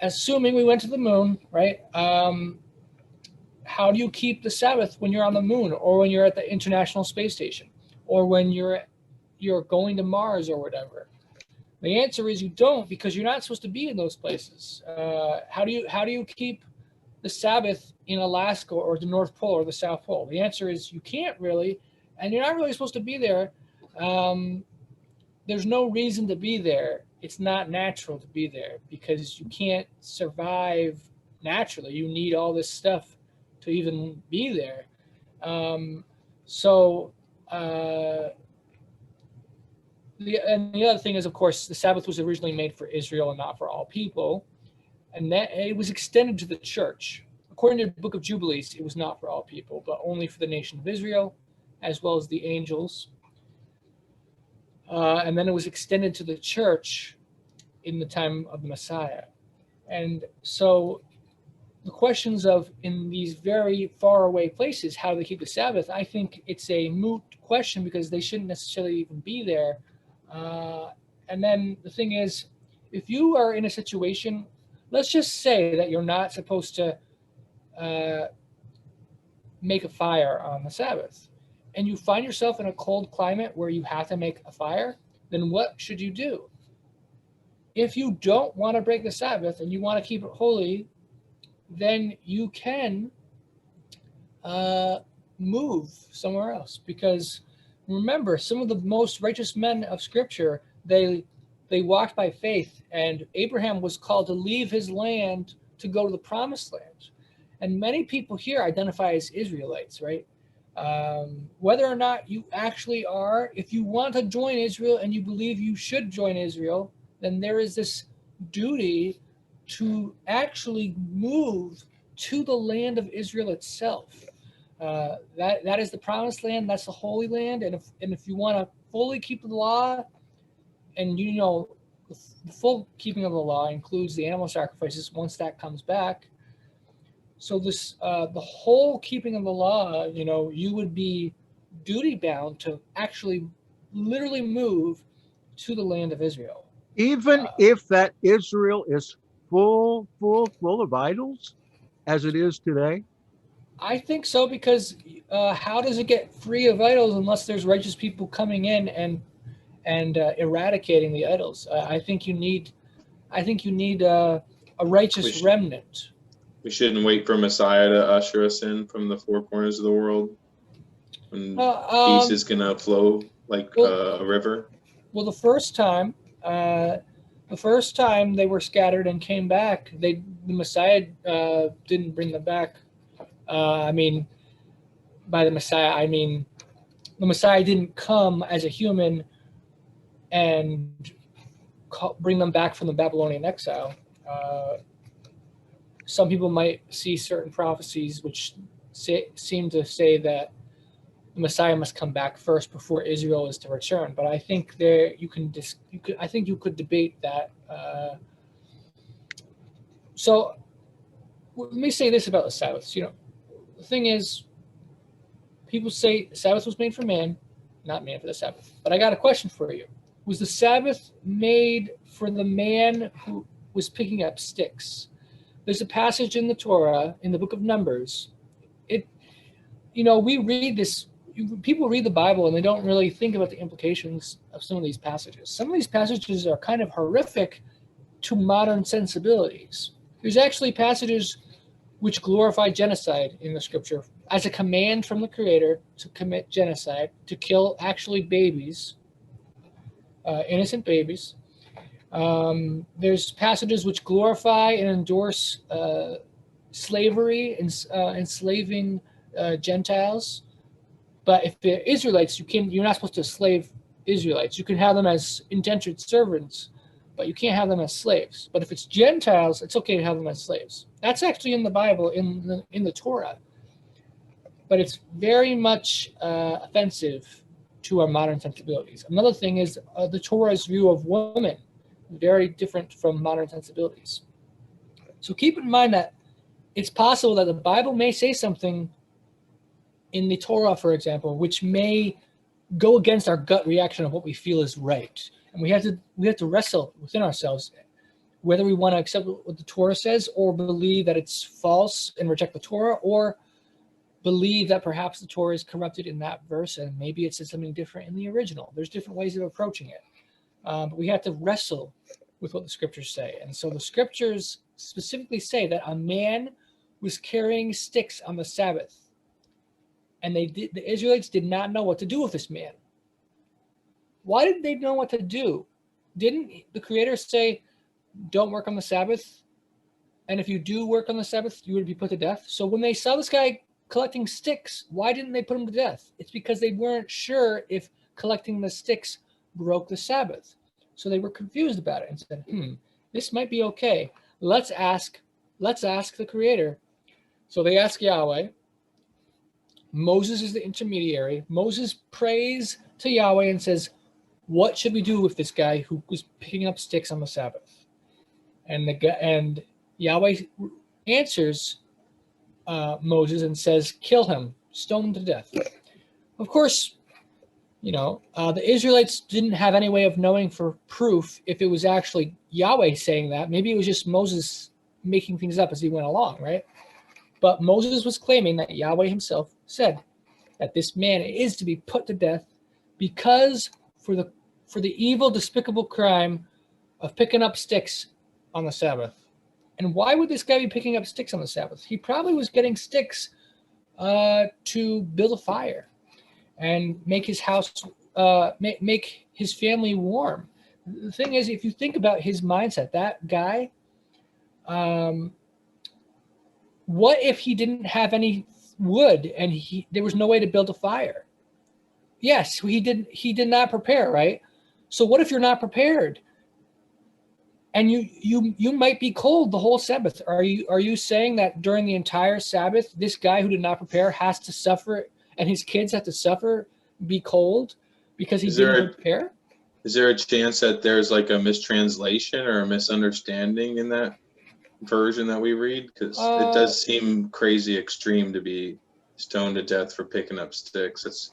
Assuming we went to the moon, right? How do you keep the Sabbath when you're on the moon or when you're at the International Space Station or when you're going to Mars or whatever? The answer is you don't, because you're not supposed to be in those places. How do you keep the Sabbath in Alaska or the North Pole or the South Pole? The answer is you can't really, and you're not really supposed to be there. There's no reason to be there. It's not natural to be there because you can't survive naturally. You need all this stuff to even be there. The other thing is, of course, the Sabbath was originally made for Israel and not for all people, and that it was extended to the church. According to the Book of Jubilees, it was not for all people, but only for the nation of Israel, as well as the angels. And then it was extended to the church in the time of the Messiah. And so the questions of, in these very far away places, how do they keep the Sabbath? I think it's a moot question because they shouldn't necessarily even be there. And then the thing is, if you are in a situation, let's just say that you're not supposed to make a fire on the Sabbath, and you find yourself in a cold climate where you have to make a fire, then what should you do? If you don't want to break the Sabbath and you want to keep it holy, then you can move somewhere else. Because remember, some of the most righteous men of Scripture, they walked by faith, and Abraham was called to leave his land to go to the promised land. And many people here identify as Israelites, right? Whether or not you actually are, if you want to join Israel and you believe you should join Israel, then there is this duty to actually move to the land of Israel itself. That is the promised land. That's the Holy Land. And if you want to fully keep the law, and the full keeping of the law includes the animal sacrifices once that comes back. So this the whole keeping of the law, you would be duty bound to actually literally move to the land of Israel. Even if that Israel is full of idols, as it is today? I think so, because how does it get free of idols unless there's righteous people coming in and eradicating the idols? I think you need a righteous remnant. We shouldn't wait for Messiah to usher us in from the four corners of the world, when peace is gonna flow like a river. Well, the first time they were scattered and came back, the Messiah didn't bring them back. By the Messiah, I mean the Messiah didn't come as a human and bring them back from the Babylonian exile. Some people might see certain prophecies which seem to say that the Messiah must come back first before Israel is to return. But I think you could debate that. So let me say this about the Sabbath. The thing is, people say the Sabbath was made for man, not man for the Sabbath. But I got a question for you. Was the Sabbath made for the man who was picking up sticks? There's a passage in the Torah, in the book of Numbers. We read this, people read the Bible and they don't really think about the implications of some of these passages. Some of these passages are kind of horrific to modern sensibilities. There's actually passages which glorify genocide in the scripture as a command from the Creator to commit genocide, to kill actually babies, innocent babies. There's passages which glorify and endorse slavery and enslaving Gentiles. But if they're Israelites, you're not supposed to slave Israelites. You can have them as indentured servants, but you can't have them as slaves. But if it's Gentiles, it's okay to have them as slaves. That's actually in the Bible, in the Torah. But it's very much offensive to our modern sensibilities. Another thing is the Torah's view of women, very different from modern sensibilities. So keep in mind that it's possible that the Bible may say something in the Torah, for example, which may go against our gut reaction of what we feel is right. And we have to wrestle within ourselves whether we want to accept what the Torah says or believe that it's false and reject the Torah, or believe that perhaps the Torah is corrupted in that verse and maybe it says something different in the original. There's different ways of approaching it. But we have to wrestle with what the scriptures say. And so the scriptures specifically say that a man was carrying sticks on the Sabbath. And the Israelites did not know what to do with this man. Why didn't they know what to do? Didn't the Creator say, don't work on the Sabbath? And if you do work on the Sabbath, you would be put to death. So when they saw this guy collecting sticks, why didn't they put him to death? It's because they weren't sure if collecting the sticks broke the Sabbath. So they were confused about it and said, this might be okay. Let's ask the Creator. So they ask Yahweh. Moses is the intermediary. Moses prays to Yahweh and says, what should we do with this guy who was picking up sticks on the Sabbath? And Yahweh answers Moses and says, kill him, stone him to death. Of course, the Israelites didn't have any way of knowing for proof if it was actually Yahweh saying that. Maybe it was just Moses making things up as he went along, right? But Moses was claiming that Yahweh himself said that this man is to be put to death because for the evil, despicable crime of picking up sticks on the Sabbath. And why would this guy be picking up sticks on the Sabbath? He probably was getting sticks to build a fire and make his house, make his family warm. The thing is, if you think about his mindset, that guy, what if he didn't have any wood and there was no way to build a fire? Yes, he did not prepare, right? So what if you're not prepared? And you might be cold the whole Sabbath. Are you saying that during the entire Sabbath, this guy who did not prepare has to suffer, and his kids have to suffer, be cold because he didn't prepare? Is there a chance that there's like a mistranslation or a misunderstanding in that version that we read? Because it does seem crazy extreme to be stoned to death for picking up sticks. It's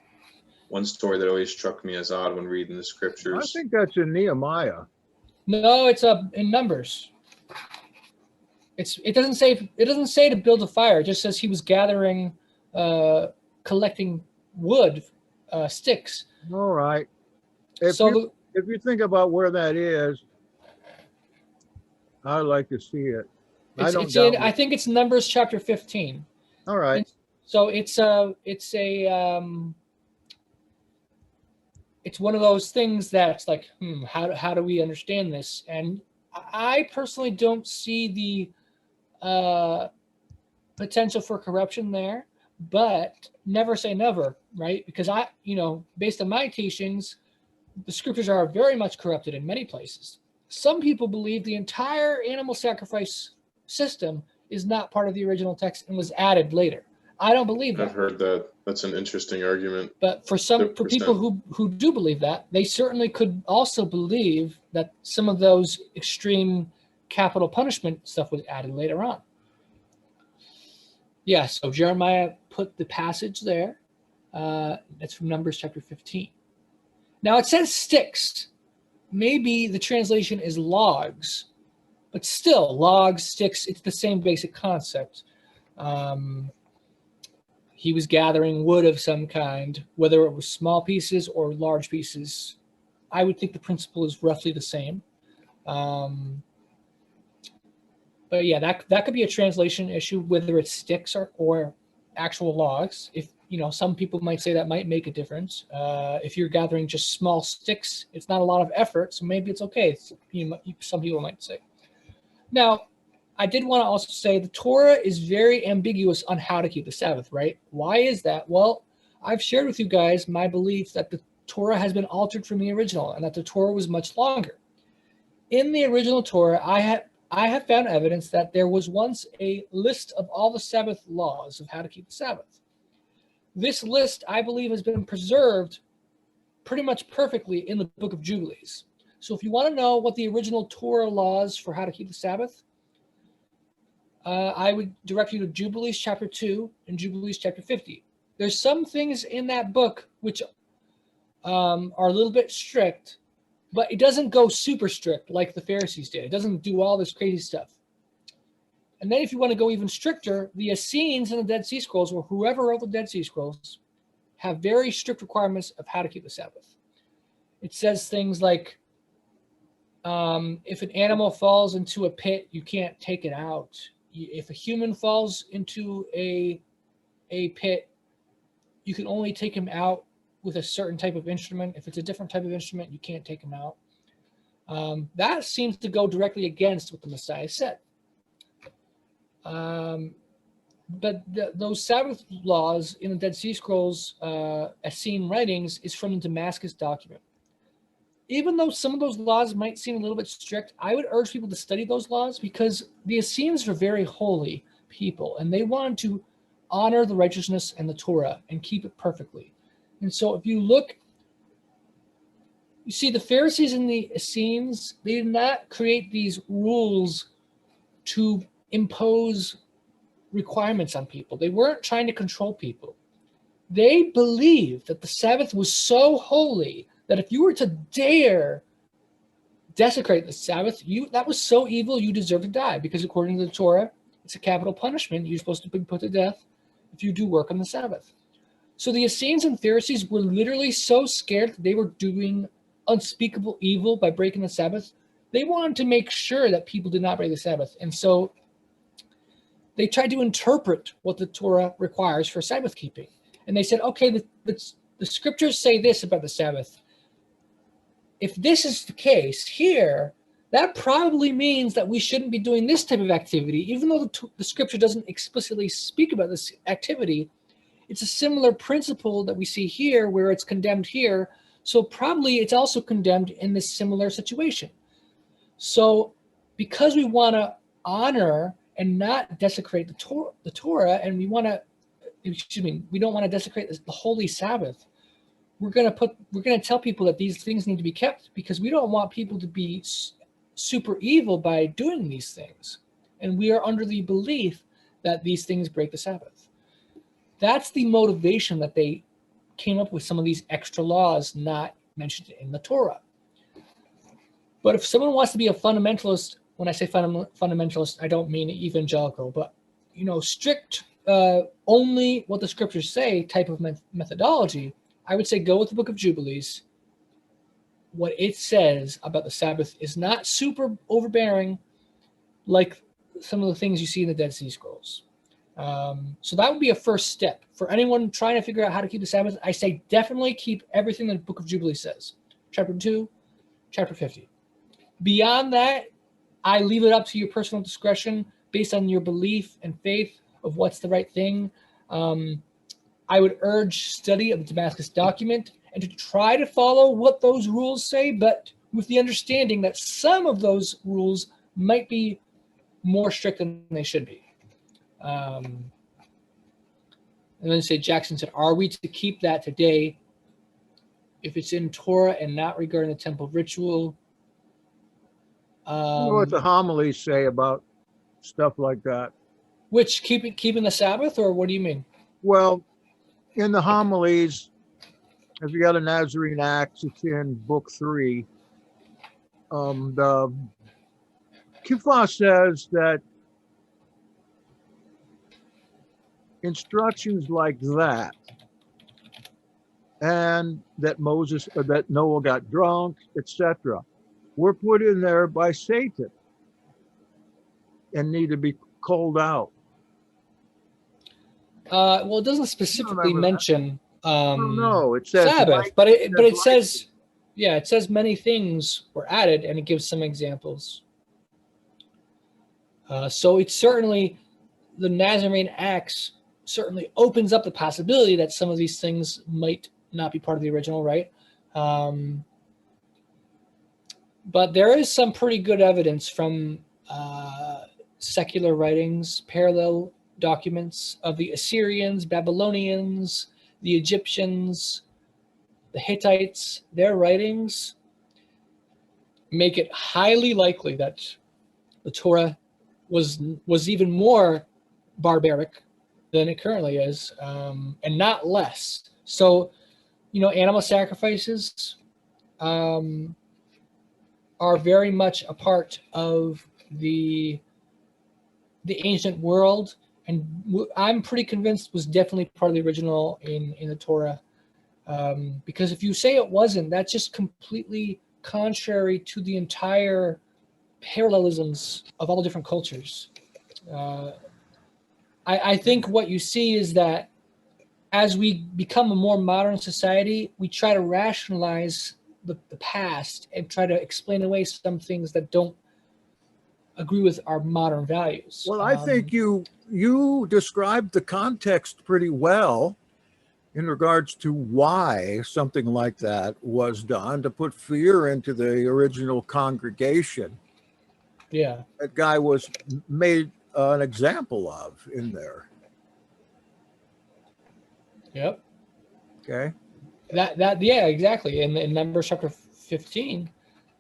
one story that always struck me as odd when reading the scriptures. I think that's in Nehemiah. No, it's in Numbers. It doesn't say to build a fire. It just says he was gathering, collecting wood, sticks. All right. If you think about where that is, I'd like to see it. I think it's Numbers chapter 15. All right. And so it's one of those things that's like, how do we understand this? And I personally don't see the potential for corruption there, but never say never, right? Because based on my teachings, the scriptures are very much corrupted in many places. Some people believe the entire animal sacrifice system is not part of the original text and was added later. I don't believe that. I've heard that. That's an interesting argument. But for people who do believe that, they certainly could also believe that some of those extreme capital punishment stuff was added later on. Yeah, so Jeremiah put the passage there. That's from Numbers chapter 15. Now it says sticks. Maybe the translation is logs, but still, logs, sticks, it's the same basic concept. He was gathering wood of some kind, whether it was small pieces or large pieces. I would think the principle is roughly the same. But yeah, that could be a translation issue, whether it's sticks or actual logs. If some people might say that might make a difference. If you're gathering just small sticks, it's not a lot of effort, so maybe it's okay. Some people might say. Now, I did want to also say the Torah is very ambiguous on how to keep the Sabbath, right? Why is that? Well, I've shared with you guys my belief that the Torah has been altered from the original and that the Torah was much longer. In the original Torah, I have found evidence that there was once a list of all the Sabbath laws of how to keep the Sabbath. This list, I believe, has been preserved pretty much perfectly in the Book of Jubilees. So if you want to know what the original Torah laws for how to keep the Sabbath, I would direct you to Jubilees chapter 2 and Jubilees chapter 50. There's some things in that book which are a little bit strict, but it doesn't go super strict like the Pharisees did. It doesn't do all this crazy stuff. And then if you want to go even stricter, the Essenes in the Dead Sea Scrolls, or whoever wrote the Dead Sea Scrolls, have very strict requirements of how to keep the Sabbath. It says things like, if an animal falls into a pit, you can't take it out. If a human falls into a pit, you can only take him out with a certain type of instrument. If it's a different type of instrument, you can't take him out. That seems to go directly against what the Messiah said. But those Sabbath laws in the Dead Sea Scrolls, Essene writings, is from the Damascus document. Even though some of those laws might seem a little bit strict, I would urge people to study those laws because the Essenes are very holy people and they wanted to honor the righteousness and the Torah and keep it perfectly. And so if you look, you see the Pharisees and the Essenes, they did not create these rules to impose requirements on people. They weren't trying to control people. They believed that the Sabbath was so holy that if you were to dare desecrate the Sabbath, that was so evil you deserve to die, because according to the Torah, it's a capital punishment. You're supposed to be put to death if you do work on the Sabbath. So the Essenes and Pharisees were literally so scared that they were doing unspeakable evil by breaking the Sabbath. They wanted to make sure that people did not break the Sabbath. And so they tried to interpret what the Torah requires for Sabbath keeping. And they said, okay, the scriptures say this about the Sabbath. If this is the case here, that probably means that we shouldn't be doing this type of activity. Even though the scripture doesn't explicitly speak about this activity, it's a similar principle that we see here where it's condemned here. So probably it's also condemned in this similar situation. So because we want to honor and not desecrate the Torah, and we don't want to desecrate the holy Sabbath, we're going to tell people that these things need to be kept because we don't want people to be super evil by doing these things. And we are under the belief that these things break the Sabbath. That's the motivation that they came up with some of these extra laws not mentioned in the Torah. But if someone wants to be a fundamentalist, when I say fundamentalist, I don't mean evangelical, but strict, only what the scriptures say type of methodology, I would say go with the Book of Jubilees. What it says about the Sabbath is not super overbearing like some of the things you see in the Dead Sea Scrolls. So that would be a first step. For anyone trying to figure out how to keep the Sabbath, I say definitely keep everything that the Book of Jubilees says. Chapter 2, chapter 50. Beyond that, I leave it up to your personal discretion based on your belief and faith of what's the right thing. I would urge study of the Damascus document and to try to follow what those rules say, but with the understanding that some of those rules might be more strict than they should be. And then Jackson said, are we to keep that today if it's in Torah and not regarding the temple ritual? What the homilies say about stuff like that. Which keeping the Sabbath, or what do you mean? Well, in the homilies, if you got a Nazarene Acts, it's in book 3. The Kifah says that instructions like that, and that that Noah got drunk, etc., were put in there by Satan. and need to be called out? Well, it doesn't specifically mention No, it says Sabbath, like, but it says, yeah, it says many things were added, and it gives some examples. So it's certainly, the Nazarene Acts certainly opens up the possibility that some of these things might not be part of the original, right? But there is some pretty good evidence from secular writings, parallel documents of the Assyrians, Babylonians, the Egyptians, the Hittites. Their writings make it highly likely that the Torah was even more barbaric than it currently is, and not less. So, animal sacrifices are very much a part of the ancient world, and I'm pretty convinced was definitely part of the original in the Torah. Because if you say it wasn't, that's just completely contrary to the entire parallelisms of all the different cultures. I think what you see is that as we become a more modern society, we try to rationalize the past and try to explain away some things that don't agree with our modern values. Well, I think you described the context pretty well in regards to why something like that was done, to put fear into the original congregation. Yeah. That guy was made an example of in there. Yep. Okay. That yeah, exactly. In Numbers chapter 15,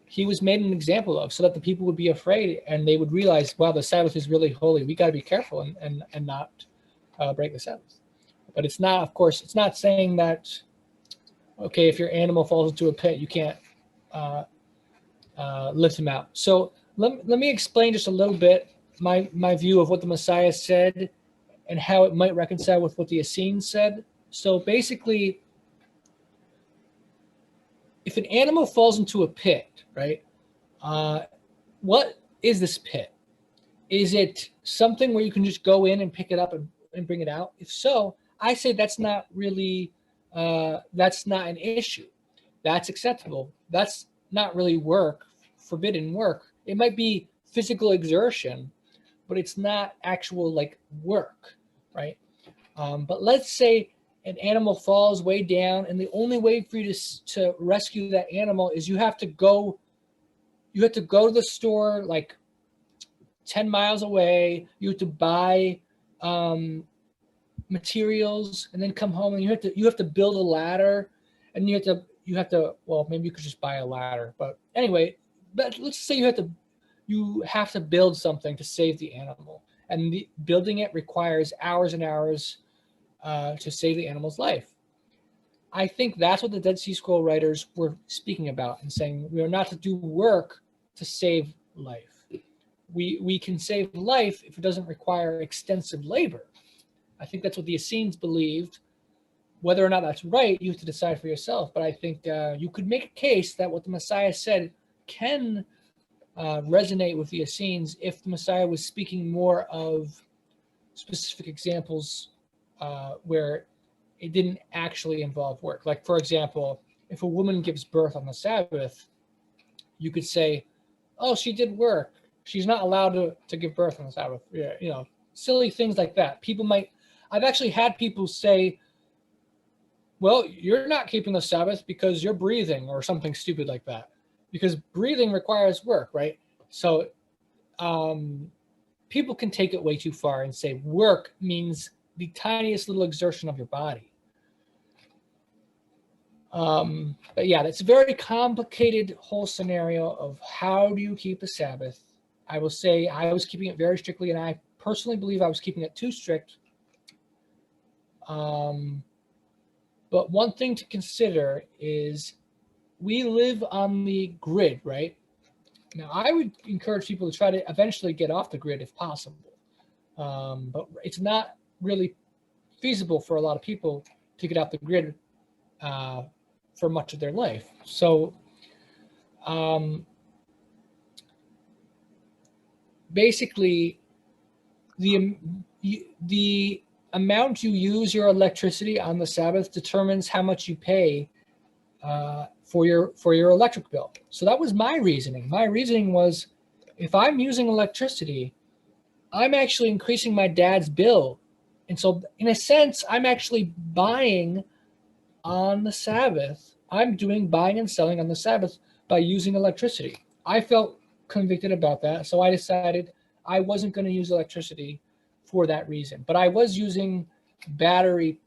he was made an example of, so that the people would be afraid and they would realize, wow, the Sabbath is really holy. We got to be careful and not break the Sabbath. But it's not, of course, it's not saying that, okay, if your animal falls into a pit, you can't lift him out. So let me explain just a little bit my view of what the Messiah said and how it might reconcile with what the Essenes said. So basically, if an animal falls into a pit, right, what is this pit? Is it something where you can just go in and pick it up and bring it out? If so, I say that's not really, that's not an issue. That's acceptable. That's not really work, forbidden work. It might be physical exertion, but it's not actual like work, right? But let's say an animal falls way down, and the only way for you to rescue that animal is you have to go to the store like 10 miles away. You have to buy materials and then come home, and you have to build a ladder, and you have to well, maybe you could just buy a ladder, but anyway, but let's say you have to build something to save the animal, and building it requires hours and hours to save the animal's life. I think that's what the Dead Sea Scroll writers were speaking about and saying we are not to do work to save life. We can save life if it doesn't require extensive labor. I think that's what the Essenes believed. Whether or not that's right, you have to decide for yourself. But I think you could make a case that what the Messiah said can resonate with the Essenes if the Messiah was speaking more of specific examples where it didn't actually involve work. Like, for example, if a woman gives birth on the Sabbath, you could say, oh, she did work. She's not allowed to give birth on the Sabbath. Yeah, silly things like that. I've actually had people say, well, you're not keeping the Sabbath because you're breathing, or something stupid like that. Because breathing requires work, right? So people can take it way too far and say work means the tiniest little exertion of your body. But yeah, that's a very complicated whole scenario of how do you keep a Sabbath. I will say I was keeping it very strictly, and I personally believe I was keeping it too strict. But one thing to consider is we live on the grid, right? Now, I would encourage people to try to eventually get off the grid if possible. But it's not really feasible for a lot of people to get off the grid for much of their life. So basically, the amount you use your electricity on the Sabbath determines how much you pay for your electric bill. So that was my reasoning. My reasoning was, if I'm using electricity, I'm actually increasing my dad's bill. And so in a sense, I'm actually buying on the Sabbath. I'm doing buying and selling on the Sabbath by using electricity. I felt convicted about that. So I decided I wasn't going to use electricity for that reason. But I was using battery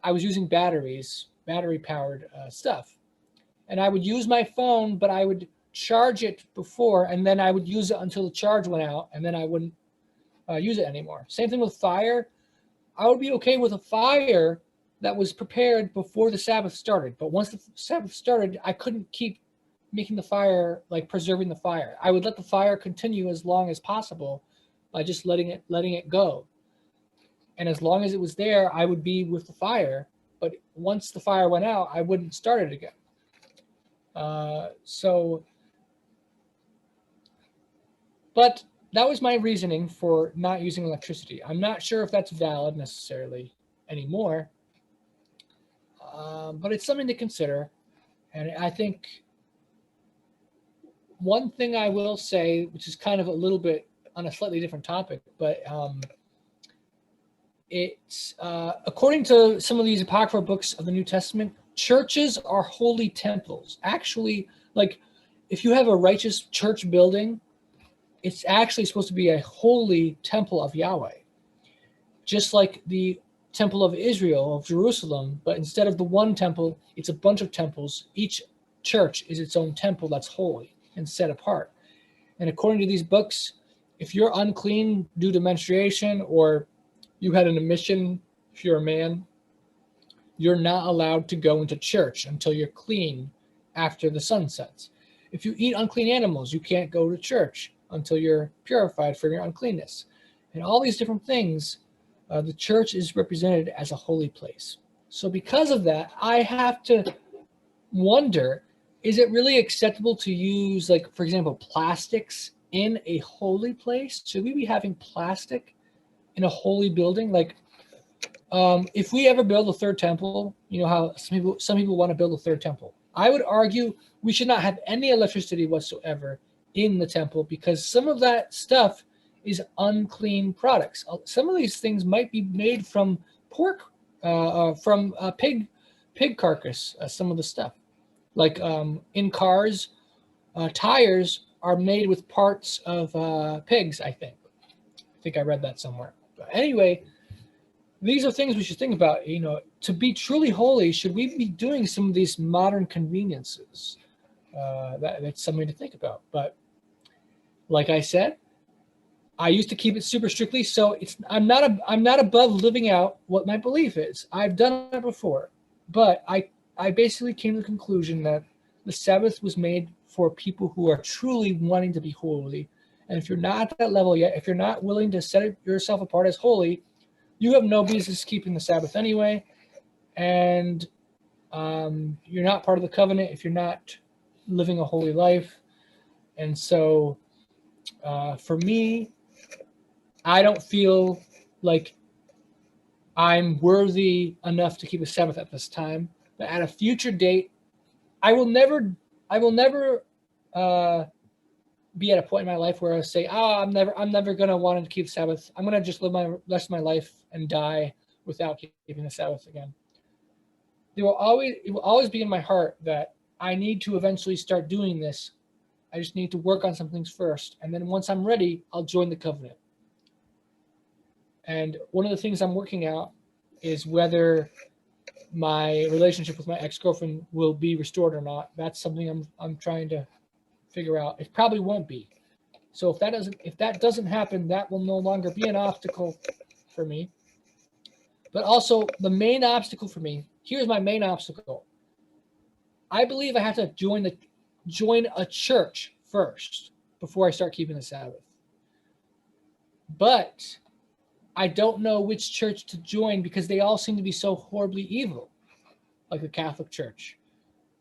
powered stuff. And I would use my phone, but I would charge it before, and then I would use it until the charge went out, and then I wouldn't use it anymore. Same thing with fire. I would be okay with a fire that was prepared before the Sabbath started. But once the Sabbath started, I couldn't keep making the fire, like preserving the fire. I would let the fire continue as long as possible by just letting it go. And as long as it was there, I would be with the fire. But once the fire went out, I wouldn't start it again. But that was my reasoning for not using electricity. I'm not sure if that's valid necessarily anymore, but it's something to consider. And I think one thing I will say, which is kind of a little bit on a slightly different topic, but it's according to some of these apocryphal books of the New Testament, churches are holy temples. Actually, like if you have a righteous church building, it's actually supposed to be a holy temple of Yahweh. Just like the temple of Israel, of Jerusalem, but instead of the one temple, it's a bunch of temples. Each church is its own temple that's holy and set apart. And according to these books, if you're unclean due to menstruation, or you had an emission, if you're a man, you're not allowed to go into church until you're clean after the sun sets. If you eat unclean animals, you can't go to church until you're purified from your uncleanness. And all these different things, the church is represented as a holy place. So because of that, I have to wonder, is it really acceptable to use, like, for example, plastics in a holy place? Should we be having plastic in a holy building? Like, if we ever build a third temple, you know how some people want to build a third temple. I would argue we should not have any electricity whatsoever in the temple, because some of that stuff is unclean products. Some of these things might be made from pork, from pig carcass. Some of the stuff, like in cars, tires are made with parts of pigs. I think I read that somewhere. But anyway, these are things we should think about. You know, to be truly holy, should we be doing some of these modern conveniences? That's something to think about. But like I said, I used to keep it super strictly, so I'm not above living out what my belief is. I've done it before, but I basically came to the conclusion that the Sabbath was made for people who are truly wanting to be holy. And if you're not at that level yet, if you're not willing to set yourself apart as holy, you have no business keeping the Sabbath anyway. And you're not part of the covenant if you're not living a holy life. And so for me, I don't feel like I'm worthy enough to keep a Sabbath at this time. But at a future date, I will never be at a point in my life where I say, I'm never gonna want to keep Sabbath. I'm gonna just live my rest of my life and die without keeping the Sabbath again. It will always be in my heart that I need to eventually start doing this. I just need to work on some things first, and then once I'm ready, I'll join the covenant. And one of the things I'm working out is whether my relationship with my ex-girlfriend will be restored or not. That's something I'm trying to figure out. It probably won't be. So if that doesn't happen, that will no longer be an obstacle for me. But also the main obstacle for me, here's my main obstacle. I believe I have to join a church first before I start keeping the Sabbath. But I don't know which church to join because they all seem to be so horribly evil, like the Catholic Church.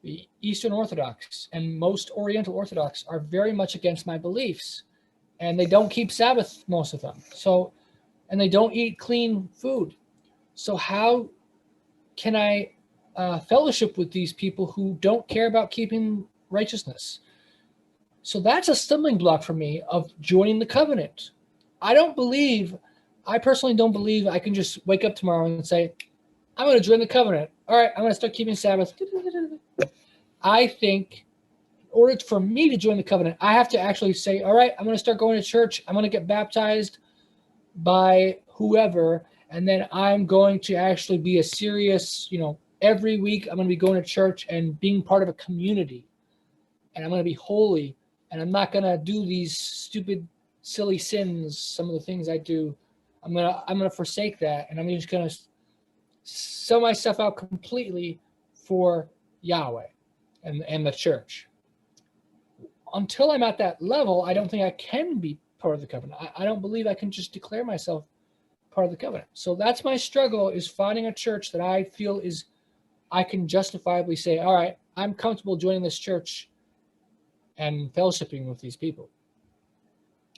The Eastern Orthodox and most Oriental Orthodox are very much against my beliefs, and they don't keep Sabbath, most of them. So and they don't eat clean food. So how can I fellowship with these people who don't care about keeping righteousness? So that's a stumbling block for me of joining the covenant. I personally don't believe I can just wake up tomorrow and say, I'm going to join the covenant. All right, I'm going to start keeping Sabbath. I think in order for me to join the covenant, I have to actually say, all right, I'm going to start going to church. I'm going to get baptized by whoever. And then I'm going to actually be a serious, every week I'm going to be going to church and being part of a community. And I'm going to be holy. And I'm not going to do these stupid, silly sins, some of the things I do. I'm going to forsake that. And I'm just going to sell myself out completely for Yahweh and the church. Until I'm at that level, I don't think I can be part of the covenant. I don't believe I can just declare myself part of the covenant. So that's my struggle, is finding a church that I feel I can justifiably say, all right, I'm comfortable joining this church and fellowshipping with these people.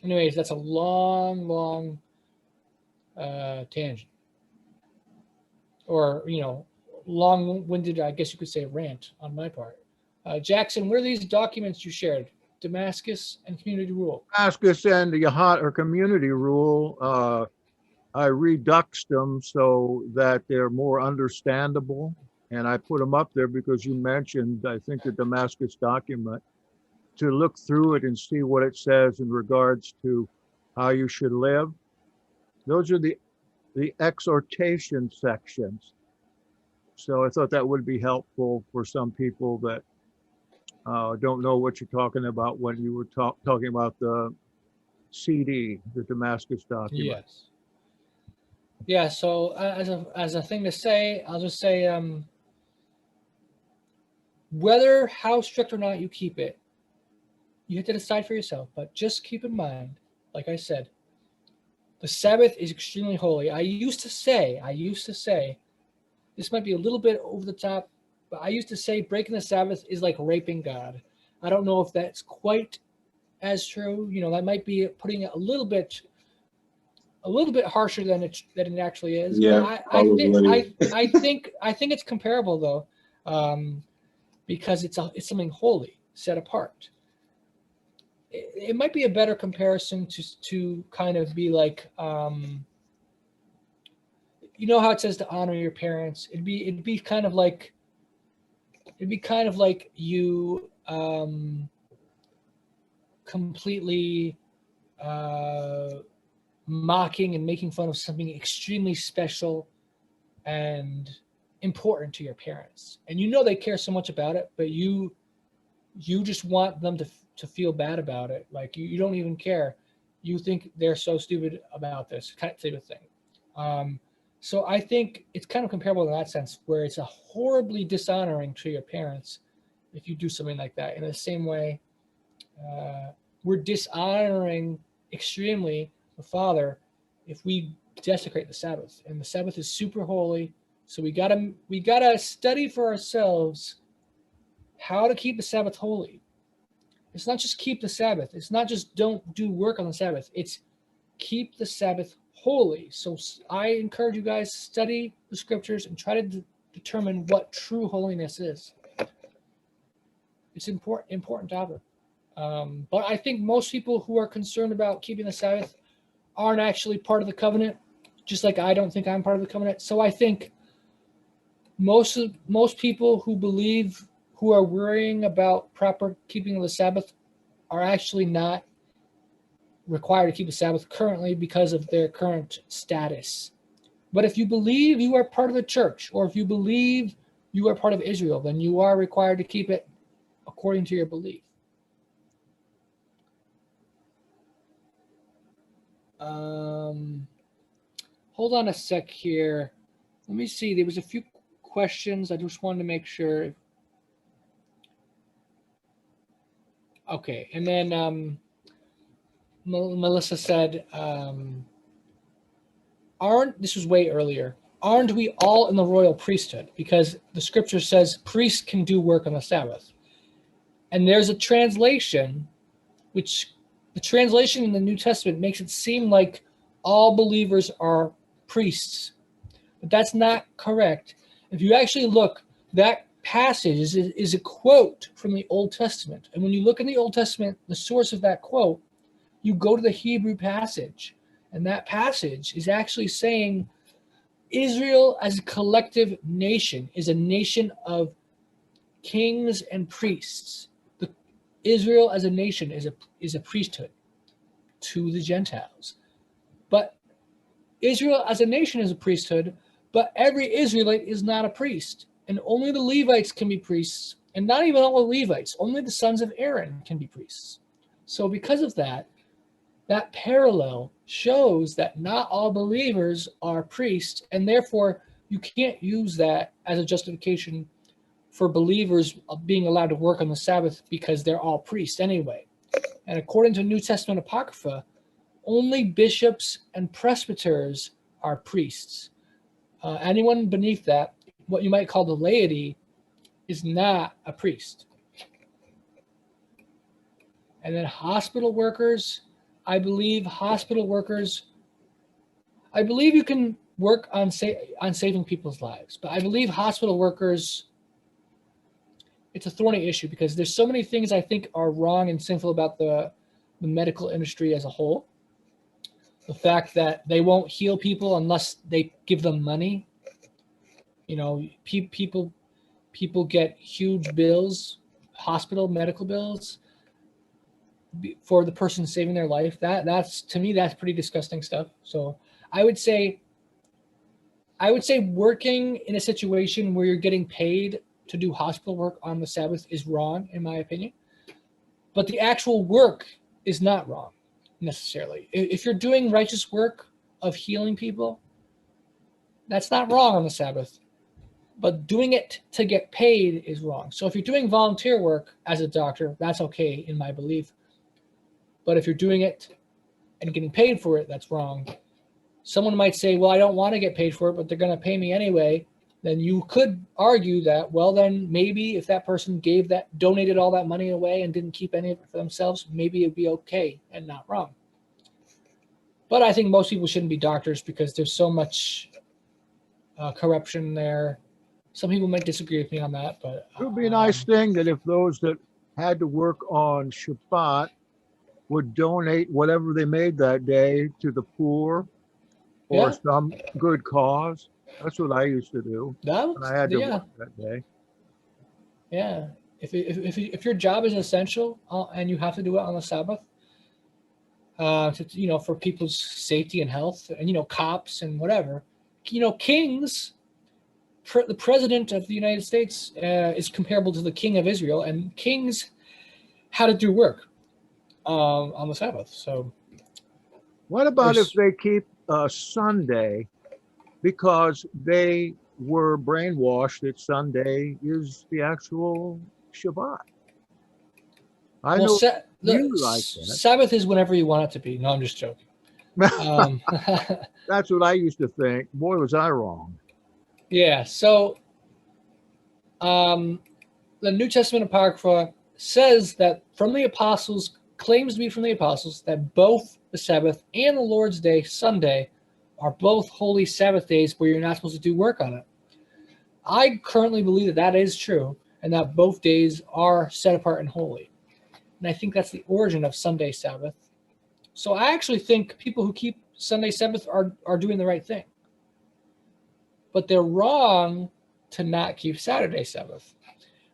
Anyways, that's a long tangent. Or, long-winded, I guess you could say, rant on my part. Jackson, what are these documents you shared? Damascus and community rule. Damascus and the Yahad or community rule, I reduxed them so that they're more understandable. And I put them up there because you mentioned, I think, the Damascus document, to look through it and see what it says in regards to how you should live. Those are the exhortation sections. So I thought that would be helpful for some people that don't know what you're talking about when you were talking about the CD, the Damascus document. Yes. Yeah, so as a thing to say, I'll just say whether how strict or not you keep it, you have to decide for yourself. But just keep in mind, like I said, the Sabbath is extremely holy. I used to say, this might be a little bit over the top, but I used to say breaking the Sabbath is like raping God. I don't know if that's quite as true. That might be putting it a little bit harsher than it actually is. Yeah, I think it's comparable though, because it's something holy, set apart. It might be a better comparison to kind of be like, how it says to honor your parents. It'd be kind of like you completely mocking and making fun of something extremely special and important to your parents, and they care so much about it, but you just want them to feel bad about it. Like you don't even care. You think they're so stupid about this kind of thing. So I think it's kind of comparable in that sense, where it's a horribly dishonoring to your parents if you do something like that. In the same way, we're dishonoring extremely the Father if we desecrate the Sabbath. And the Sabbath is super holy, so we gotta study for ourselves how to keep the Sabbath holy. It's not just keep the Sabbath. It's not just don't do work on the Sabbath. It's keep the Sabbath holy. So I encourage you guys, study the scriptures and try to determine what true holiness is. It's important topic. But I think most people who are concerned about keeping the Sabbath aren't actually part of the covenant, just like I don't think I'm part of the covenant. So I think most people who are worrying about proper keeping of the Sabbath are actually not required to keep the Sabbath currently because of their current status. But if you believe you are part of the church, or if you believe you are part of Israel, then you are required to keep it according to your belief. Hold on a sec here. Let me see. There was a few questions. I just wanted to make sure. Okay, and then Melissa said, this was way earlier, aren't we all in the royal priesthood? Because the scripture says priests can do work on the Sabbath. And there's a translation, which the translation in the New Testament makes it seem like all believers are priests. But that's not correct. If you actually look, that passage is a quote from the Old Testament. And when you look in the Old Testament, the source of that quote, you go to the Hebrew passage. And that passage is actually saying Israel as a collective nation is a nation of kings and priests. Israel as a nation is a priesthood to the Gentiles. But Israel as a nation is a priesthood, but every Israelite is not a priest. And only the Levites can be priests, and not even all the Levites, only the sons of Aaron can be priests. So because of that, that parallel shows that not all believers are priests, and therefore you can't use that as a justification for believers being allowed to work on the Sabbath because they're all priests anyway. And according to New Testament Apocrypha, only bishops and presbyters are priests. Anyone beneath that, what you might call the laity, is not a priest. And then hospital workers, I believe you can work on saving people's lives, but I believe hospital workers, it's a thorny issue because there's so many things I think are wrong and sinful about the medical industry as a whole. The fact that they won't heal people unless they give them money. You know, people get huge bills, medical bills, for the person saving their life. That's to me, that's pretty disgusting stuff. So I would say working in a situation where you're getting paid to do hospital work on the Sabbath is wrong, in my opinion. But the actual work is not wrong necessarily. If you're doing righteous work of healing people, that's not wrong on the Sabbath. But doing it to get paid is wrong. So if you're doing volunteer work as a doctor, that's okay in my belief. But if you're doing it and getting paid for it, that's wrong. Someone might say, well, I don't want to get paid for it, but they're going to pay me anyway. Then you could argue that, well, then maybe if that person donated all that money away and didn't keep any of it for themselves, maybe it'd be okay and not wrong. But I think most people shouldn't be doctors because there's so much corruption there. Some people might disagree with me on that, but it would be a nice thing that if those that had to work on Shabbat would donate whatever they made that day to the poor or some good cause. That's what I used to do when I had to work that day. Yeah. If your job is essential and you have to do it on the Sabbath, for people's safety and health, and cops and whatever, kings. The president of the United States is comparable to the king of Israel, and kings had to do work on the Sabbath. So, what about if they keep Sunday because they were brainwashed that Sunday is the actual Shabbat? I know you like that. Sabbath is whenever you want it to be. No, I'm just joking. That's what I used to think. Boy, was I wrong. Yeah, so the New Testament Apocrypha says that claims to be from the apostles, that both the Sabbath and the Lord's Day, Sunday, are both holy Sabbath days where you're not supposed to do work on it. I currently believe that is true, and that both days are set apart and holy. And I think that's the origin of Sunday Sabbath. So I actually think people who keep Sunday Sabbath are doing the right thing. But they're wrong to not keep Saturday Sabbath.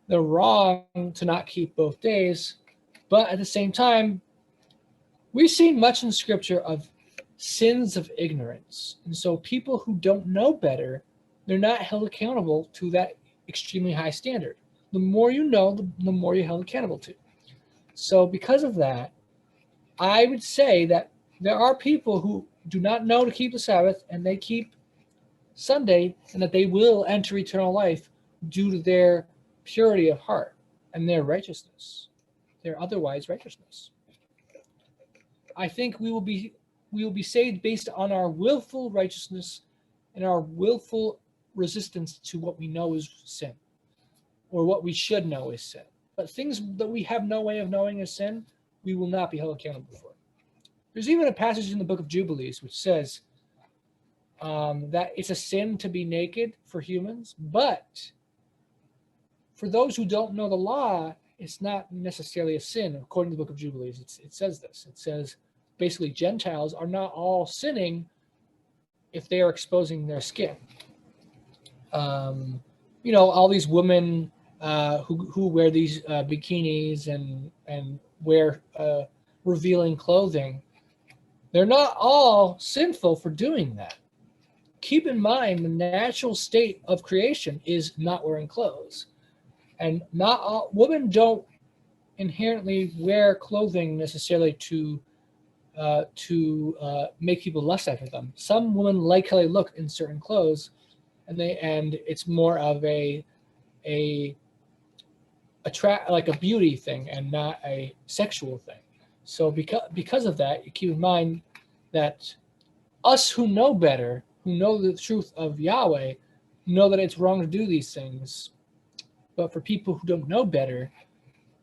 They're wrong to not keep both days. But at the same time, we've seen much in Scripture of sins of ignorance. And so people who don't know better, they're not held accountable to that extremely high standard. The more you know, the more you're held accountable to. So because of that, I would say that there are people who do not know to keep the Sabbath, and they keep Sunday, and that they will enter eternal life due to their purity of heart and their righteousness, their otherwise righteousness. I think we will be saved based on our willful righteousness and our willful resistance to what we know is sin, or what we should know is sin. But things that we have no way of knowing is sin, we will not be held accountable for. There's even a passage in the book of Jubilees which says that it's a sin to be naked for humans, but for those who don't know the law, it's not necessarily a sin. According to the book of Jubilees, it says this. It says basically Gentiles are not all sinning if they are exposing their skin. All these women who wear these bikinis and wear revealing clothing, they're not all sinful for doing that. Keep in mind the natural state of creation is not wearing clothes, and not all women don't inherently wear clothing necessarily to make people lust after them. Some women like how they look in certain clothes, and it's more of a beauty thing and not a sexual thing. So because of that, you keep in mind that us who know better, who know the truth of Yahweh, know that it's wrong to do these things. But for people who don't know better,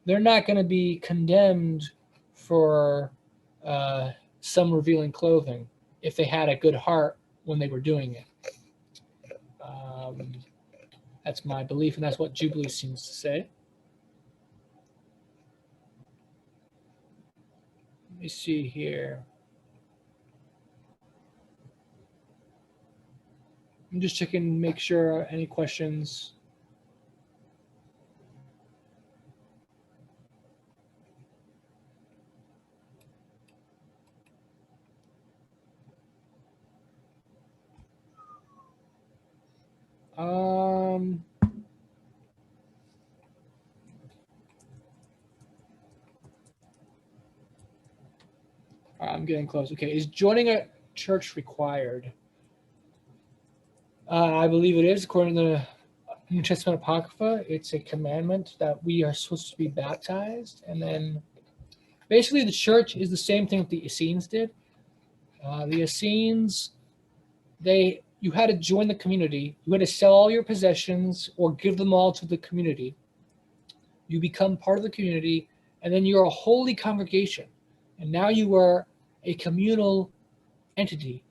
they're not going to be condemned for some revealing clothing if they had a good heart when they were doing it. That's my belief, and that's what Jubilee seems to say. Let me see here. I'm just checking, make sure any questions. I'm getting close. Okay, is joining a church required? I believe it is, according to the New Testament Apocrypha. It's a commandment that we are supposed to be baptized, and then basically the church is the same thing that the Essenes did. The Essenes, you had to join the community. You had to sell all your possessions or give them all to the community. You become part of the community, and then you're a holy congregation. And now you are a communal entity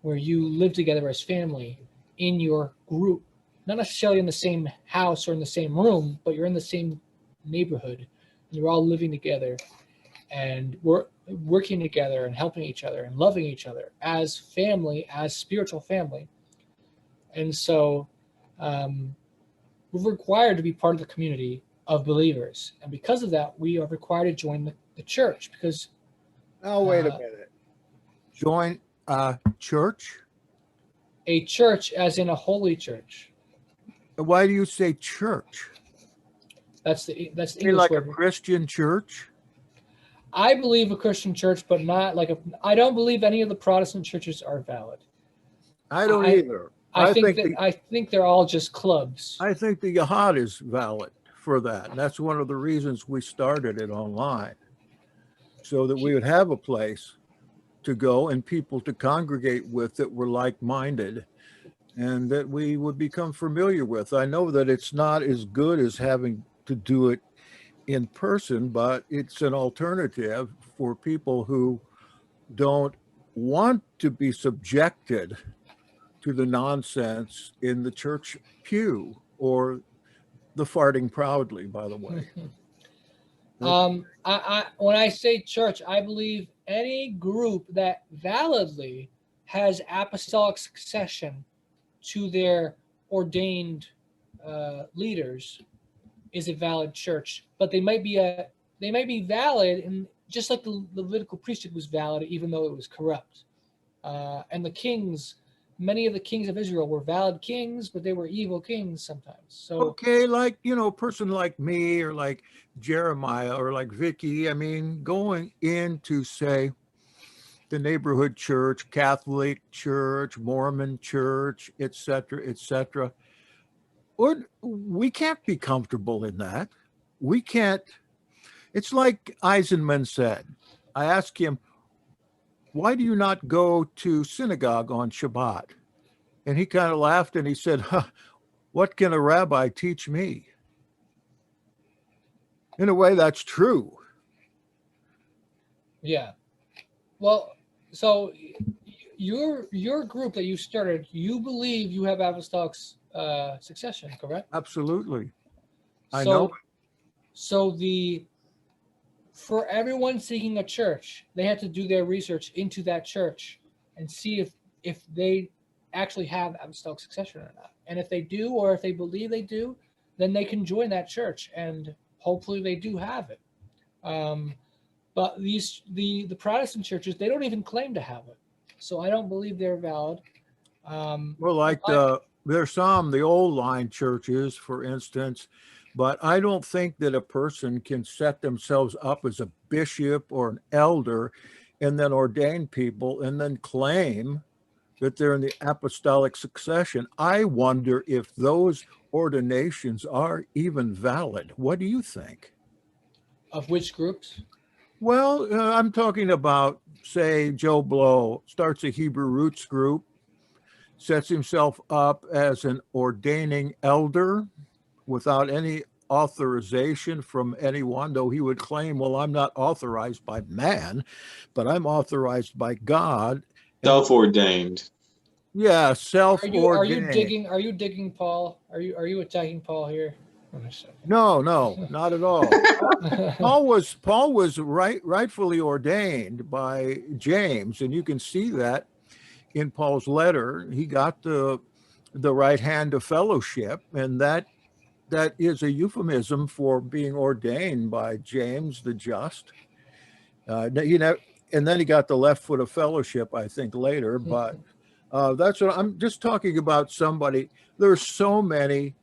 where you live together as family in your group. Not necessarily in the same house or in the same room, but you're in the same neighborhood. And you're all living together and working together and helping each other and loving each other as family, as spiritual family. And so we're required to be part of the community of believers. And because of that, we are required to join the church because... Oh, wait a minute. Join a church? A church as in a holy church. Why do you say church? That's the English like word. A Christian church? I believe a Christian church, but not like I don't believe any of the Protestant churches are valid. I don't either. I think they're all just clubs. I think the Yahad is valid for that. And that's one of the reasons we started it online, so that we would have a place to go and people to congregate with that were like-minded and that we would become familiar with. I know that it's not as good as having to do it in person, but it's an alternative for people who don't want to be subjected to the nonsense in the church pew or the farting proudly, by the way. When I say church, I believe any group that validly has apostolic succession to their ordained leaders is a valid church. But they might be valid, and just like the Levitical priesthood was valid, even though it was corrupt. And the kings, many of the kings of Israel were valid kings, but they were evil kings sometimes. So okay, like a person like me or like Jeremiah or like Vicky, I mean, going into, say, the neighborhood church, Catholic church, Mormon church, etc., we can't be comfortable in that. We can't. It's like Eisenman said. I asked him, why do you not go to synagogue on Shabbat? And he kind of laughed and he said, what can a rabbi teach me? In a way, that's true. Yeah. Well, so your group that you started, you believe you have apostolic succession, correct? Absolutely. I So, know. So for everyone seeking a church, they have to do their research into that church and see if they actually have apostolic succession or not. And if they do, or if they believe they do, then they can join that church, and hopefully they do have it. But the Protestant churches, they don't even claim to have it, so I don't believe they're valid. Well, like there's the old line churches, for instance, but I don't think that a person can set themselves up as a bishop or an elder and then ordain people and then claim that they're in the apostolic succession. I wonder if those ordinations are even valid. What do you think? Of which groups? Well, I'm talking about, say, Joe Blow starts a Hebrew roots group, sets himself up as an ordaining elder without any authorization from anyone, though he would claim, well, I'm not authorized by man, but I'm authorized by God. Self-ordained. Yeah, self-ordained. Are you digging Paul? Are you attacking Paul here? No, not at all. Paul was rightfully ordained by James, and you can see that in Paul's letter. He got the right hand of fellowship, and that is a euphemism for being ordained by James the just. And then he got the left foot of fellowship, I think, later. But that's what I'm just talking about. Somebody, there's so many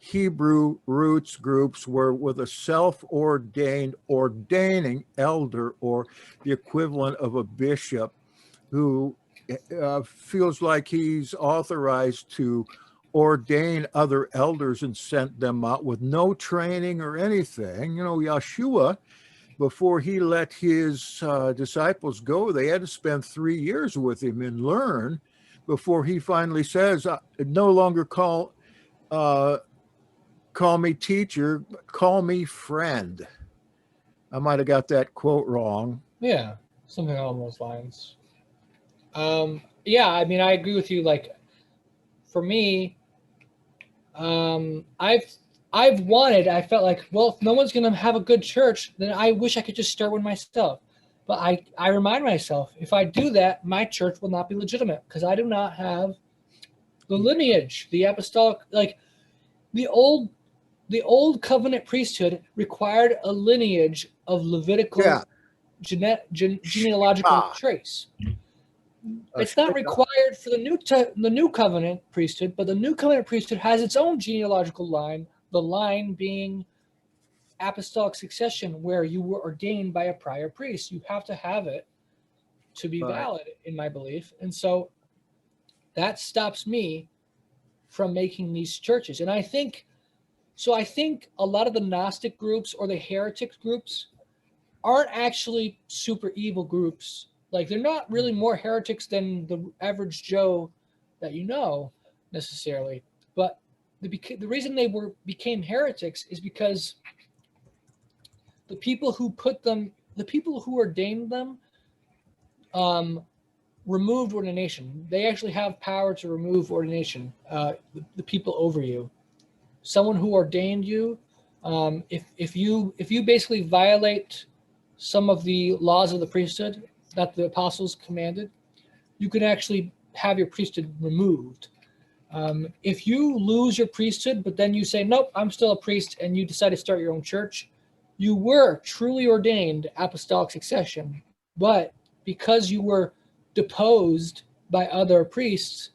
Hebrew roots groups where with a self-ordained ordaining elder, or the equivalent of a bishop, who feels like he's authorized to ordain other elders and sent them out with no training or anything. Yeshua, before he let his disciples go, they had to spend 3 years with him and learn before he finally says, no longer call me teacher, call me friend. I might have got that quote wrong. Yeah, something along those lines. Yeah, I mean, I agree with you. Like, for me, I felt like, well, if no one's going to have a good church, then I wish I could just start one myself. But I remind myself, if I do that, my church will not be legitimate, because I do not have the lineage, the apostolic, like the old covenant priesthood required a lineage of Levitical genealogical trace. It's not required for the new covenant priesthood, but the new covenant priesthood has its own genealogical line, the line being apostolic succession, where you were ordained by a prior priest. You have to have it to be valid, in my belief. And so that stops me from making these churches. And I think a lot of the Gnostic groups or the heretic groups aren't actually super evil groups. Like, they're not really more heretics than the average Joe that you know, necessarily. But the reason they became heretics is because the people who ordained them, removed ordination. They actually have power to remove ordination. The people over you, someone who ordained you, if you basically violate some of the laws of the priesthood that the apostles commanded, you could actually have your priesthood removed. If you lose your priesthood, but then you say, nope, I'm still a priest, and you decide to start your own church, you were truly ordained apostolic succession. But because you were deposed by other priests,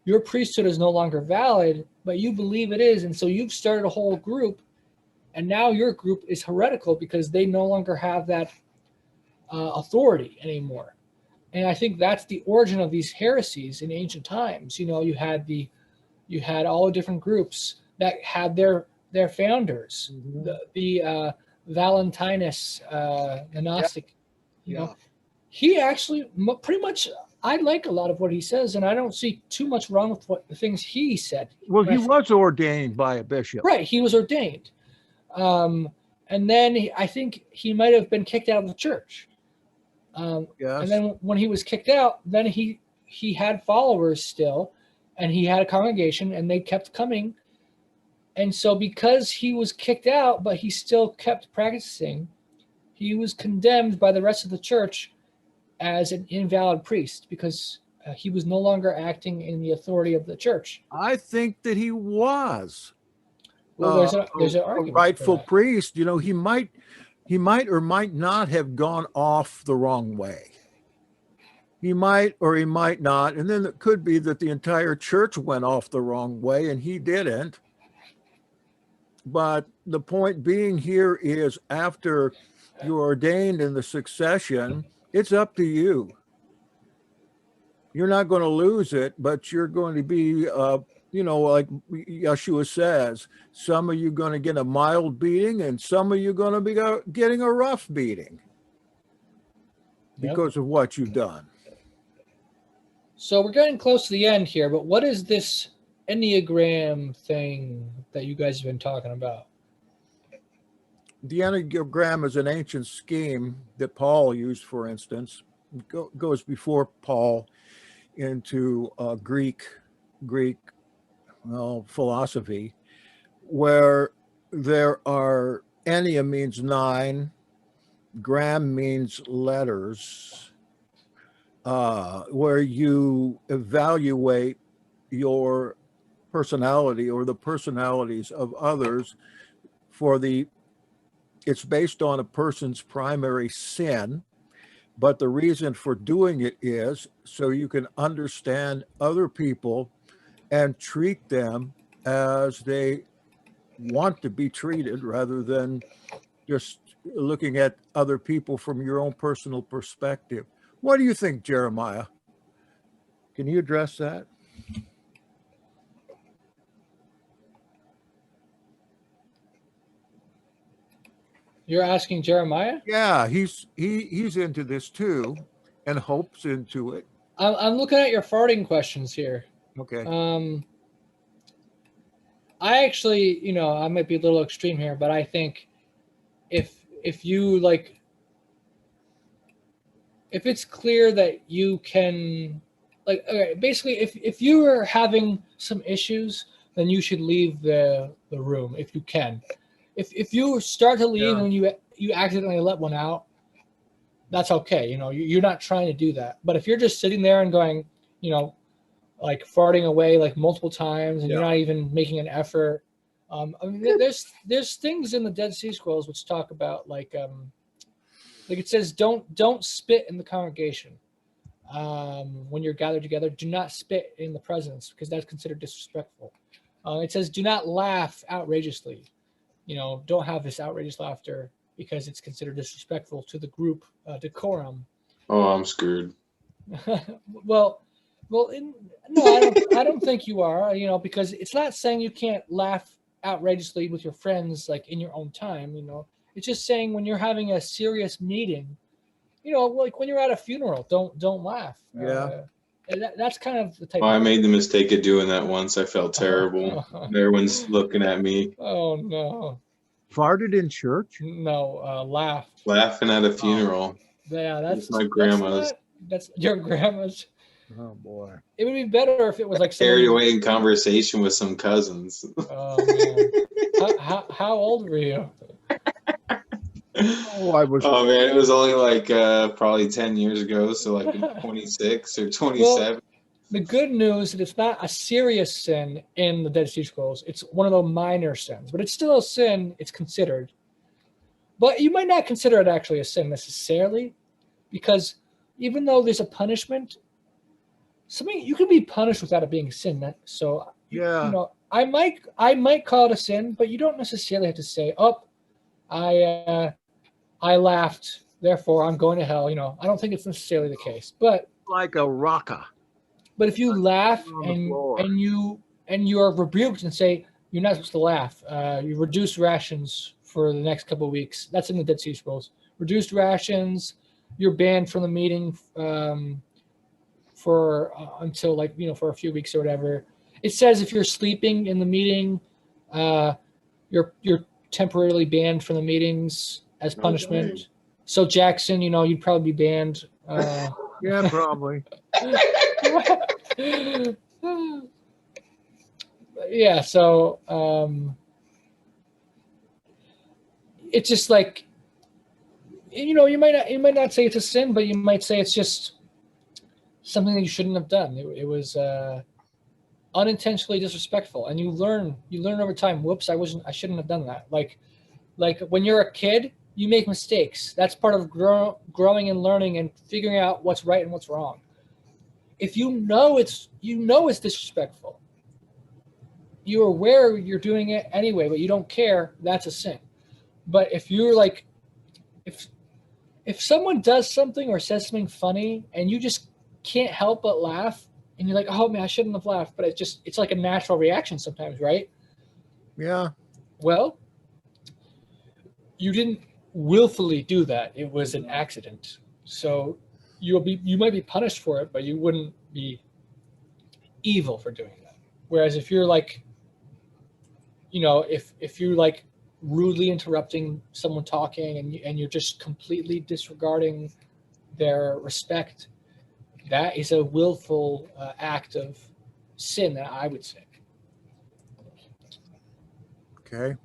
your priesthood is no longer valid, but you believe it is. And so you've started a whole group, and now your group is heretical because they no longer have that authority anymore. And I think that's the origin of these heresies in ancient times. You had all the different groups that had their founders. Mm-hmm. The Valentinus, the Gnostic, he actually pretty much, I like a lot of what he says, and I don't see too much wrong with what the things he said. Well, he was ordained by a bishop. Right, he was ordained. And then I think he might have been kicked out of the church. Yes. And then when he was kicked out, then he had followers still, and he had a congregation, and they kept coming. And so because he was kicked out, but he still kept practicing, he was condemned by the rest of the church as an invalid priest because he was no longer acting in the authority of the church. I think that he was. Well, there's an argument. A rightful priest. You know, he might or might not have gone off the wrong way. He might or he might not. And then it could be that the entire church went off the wrong way and he didn't. But the point being here is after you're ordained in the succession, it's up to you. You're not going to lose it, but you're going to be, like Yeshua says, some of you going to get a mild beating and some of you going to be getting a rough beating because of what you've done. So we're getting close to the end here, but what is this Enneagram thing that you guys have been talking about? The Enneagram is an ancient scheme that Paul used, for instance. It goes before Paul into Greek philosophy, where there are Ennea means 9, gram means letters, where you evaluate your personality or the personalities of others it's based on a person's primary sin, but the reason for doing it is so you can understand other people and treat them as they want to be treated rather than just looking at other people from your own personal perspective. What do you think, Jeremiah? Can you address that? You're asking Jeremiah? Yeah, he's into this too, and Hope's into it. I'm looking at your farting questions here. Okay. I actually, I might be a little extreme here, but I think if you if it's clear that you can, basically, if you are having some issues, then you should leave the room if you can. If you start to leave and you accidentally let one out, that's okay. You're not trying to do that. But if you're just sitting there and going, farting away like multiple times and you're not even making an effort, there's things in the Dead Sea Scrolls which talk about like it says don't spit in the congregation when you're gathered together. Do not spit in the presence because that's considered disrespectful. It says do not laugh outrageously. Don't have this outrageous laughter because it's considered disrespectful to the group decorum. Oh, I'm screwed. No, I don't think you are. Because it's not saying you can't laugh outrageously with your friends like in your own time. It's just saying when you're having a serious meeting, like when you're at a funeral, don't laugh. Yeah. That's kind of the type. I made the mistake of doing that once. I felt terrible. Everyone's looking at me. Oh no! Farted in church? No, laughed. Laughing at a funeral. Yeah, that's my grandma's. That's your grandma's. Oh boy! It would be better if it was like carried away in conversation with some cousins. Oh man! How old were you? Oh, man, it was only like probably 10 years ago, so like 26 or 27. Well, the good news is that it's not a serious sin in the Dead Sea Scrolls. It's one of the minor sins, but it's still a sin. It's considered. But you might not consider it actually a sin necessarily, because even though there's a punishment, you can be punished without it being a sin. So I might call it a sin, but you don't necessarily have to say, I laughed, therefore I'm going to hell. I don't think it's necessarily the case. But like a raka. But if you laugh and you are rebuked and say you're not supposed to laugh, you reduce rations for the next couple of weeks. That's in the Dead Sea Scrolls. Reduced rations. You're banned from the meeting for until for a few weeks or whatever. It says if you're sleeping in the meeting, you're temporarily banned from the meetings as punishment. So Jackson, you'd probably be banned. Yeah, probably. Yeah, so it's just like, you might not say it's a sin, but you might say it's just something that you shouldn't have done. It was unintentionally disrespectful, and you learn over time. Whoops, I shouldn't have done that. Like when you're a kid, you make mistakes. That's part of growing and learning and figuring out what's right and what's wrong. If you know it's disrespectful, you're aware you're doing it anyway, but you don't care, that's a sin. But if you're like, if someone does something or says something funny and you just can't help but laugh, and you're like, oh man, I shouldn't have laughed, but it's like a natural reaction sometimes, right? Yeah. Well, you didn't willfully do that. It was an accident. So you might be punished for it, but you wouldn't be evil for doing that. Whereas if you're like, if you're like rudely interrupting someone talking and you're just completely disregarding their respect, that is a willful act of sin, that I would say. Okay.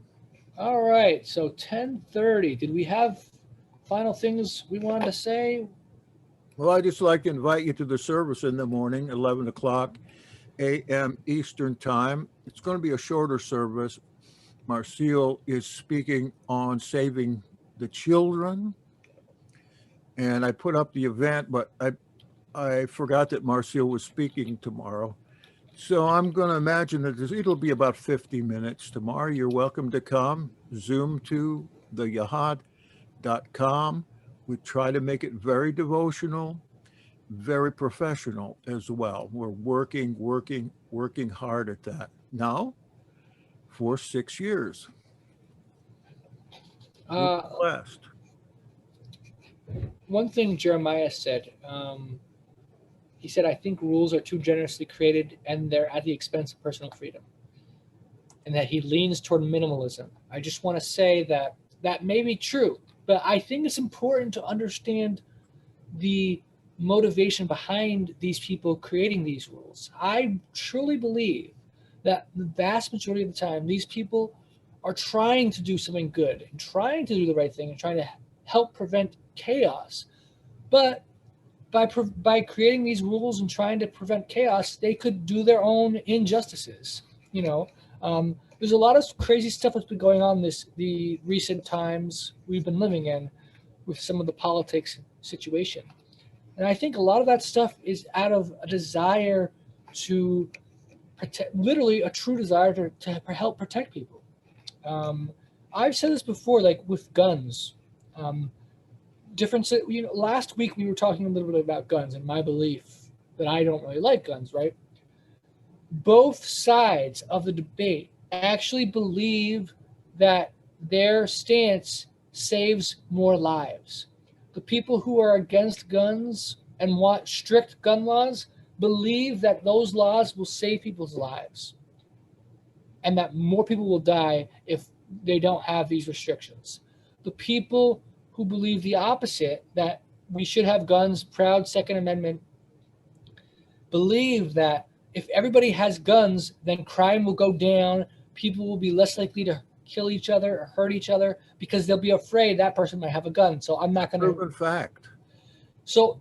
All right, so 10:30. Did we have final things we wanted to say? Well, I'd just like to invite you to the service in the morning, 11 o'clock a.m. Eastern Time. It's going to be a shorter service. Marcel is speaking on saving the children. And I put up the event, but I forgot that Marcel was speaking tomorrow. So I'm going to imagine that it'll be about 50 minutes tomorrow. You're welcome to come. Zoom to theyahad.com. We try to make it very devotional, very professional as well. We're working hard at that now for 6 years. Blessed. One thing Jeremiah said, he said, I think rules are too generously created and they're at the expense of personal freedom, and that he leans toward minimalism. I just want to say that may be true, but I think it's important to understand the motivation behind these people creating these rules. I truly believe that the vast majority of the time, these people are trying to do something good and trying to do the right thing and trying to help prevent chaos. But by creating these rules and trying to prevent chaos, they could do their own injustices. There's a lot of crazy stuff that's been going on the recent times we've been living in with some of the politics situation. And I think a lot of that stuff is out of a desire to protect, literally a true desire to help protect people. I've said this before, like with guns. Last week we were talking a little bit about guns and my belief that I don't really like guns, right? Both sides of the debate actually believe that their stance saves more lives. The people who are against guns and want strict gun laws believe that those laws will save people's lives and that more people will die if they don't have these restrictions. The people who believe the opposite, that we should have guns, proud Second Amendment, believe that if everybody has guns, then crime will go down, people will be less likely to kill each other or hurt each other because they'll be afraid that person might have a gun. So I'm not going to. Proven fact. So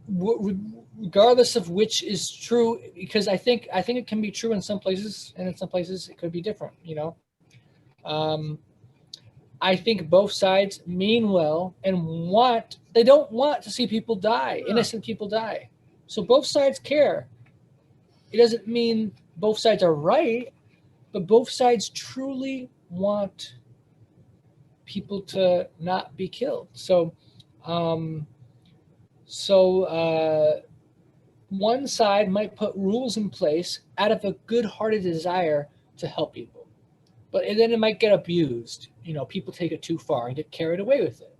regardless of which is true, because I think it can be true in some places, and in some places it could be different. I think both sides mean well and they don't want to see people die, innocent people die. So both sides care. It doesn't mean both sides are right, but both sides truly want people to not be killed. So one side might put rules in place out of a good-hearted desire to help people. But then it might get abused. People take it too far and get carried away with it.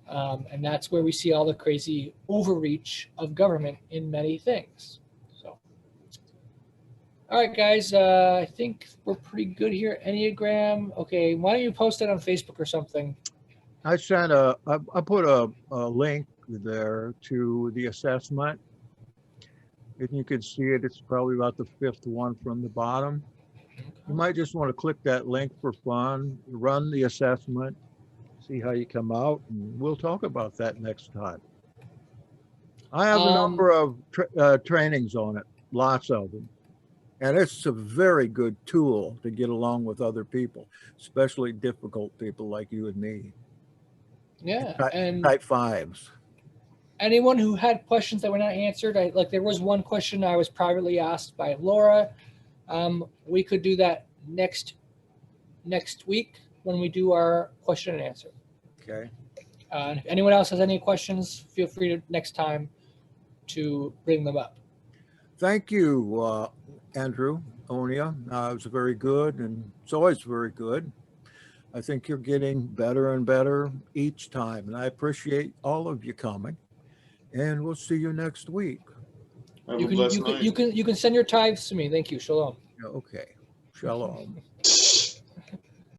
And that's where we see all the crazy overreach of government in many things. So, all right, guys, I think we're pretty good here. Enneagram. Okay, why don't you post it on Facebook or something? I put a link there to the assessment. If you can see it, it's probably about the 5th one from the bottom. You might just want to click that link for fun, run the assessment, see how you come out, and we'll talk about that next time. I have a number of trainings on it, lots of them. And it's a very good tool to get along with other people, especially difficult people like you and me. Yeah, and type 5s. Anyone who had questions that were not answered, there was one question I was privately asked by Laura. We could do that next week when we do our question and answer. Okay. If anyone else has any questions, feel free to next time to bring them up. Thank you, Andrew, Onia. It was very good, and it's always very good. I think you're getting better and better each time, and I appreciate all of you coming. And we'll see you next week. Have a blessed night. You can send your tithes to me. Thank you. Shalom. Okay. Shalom.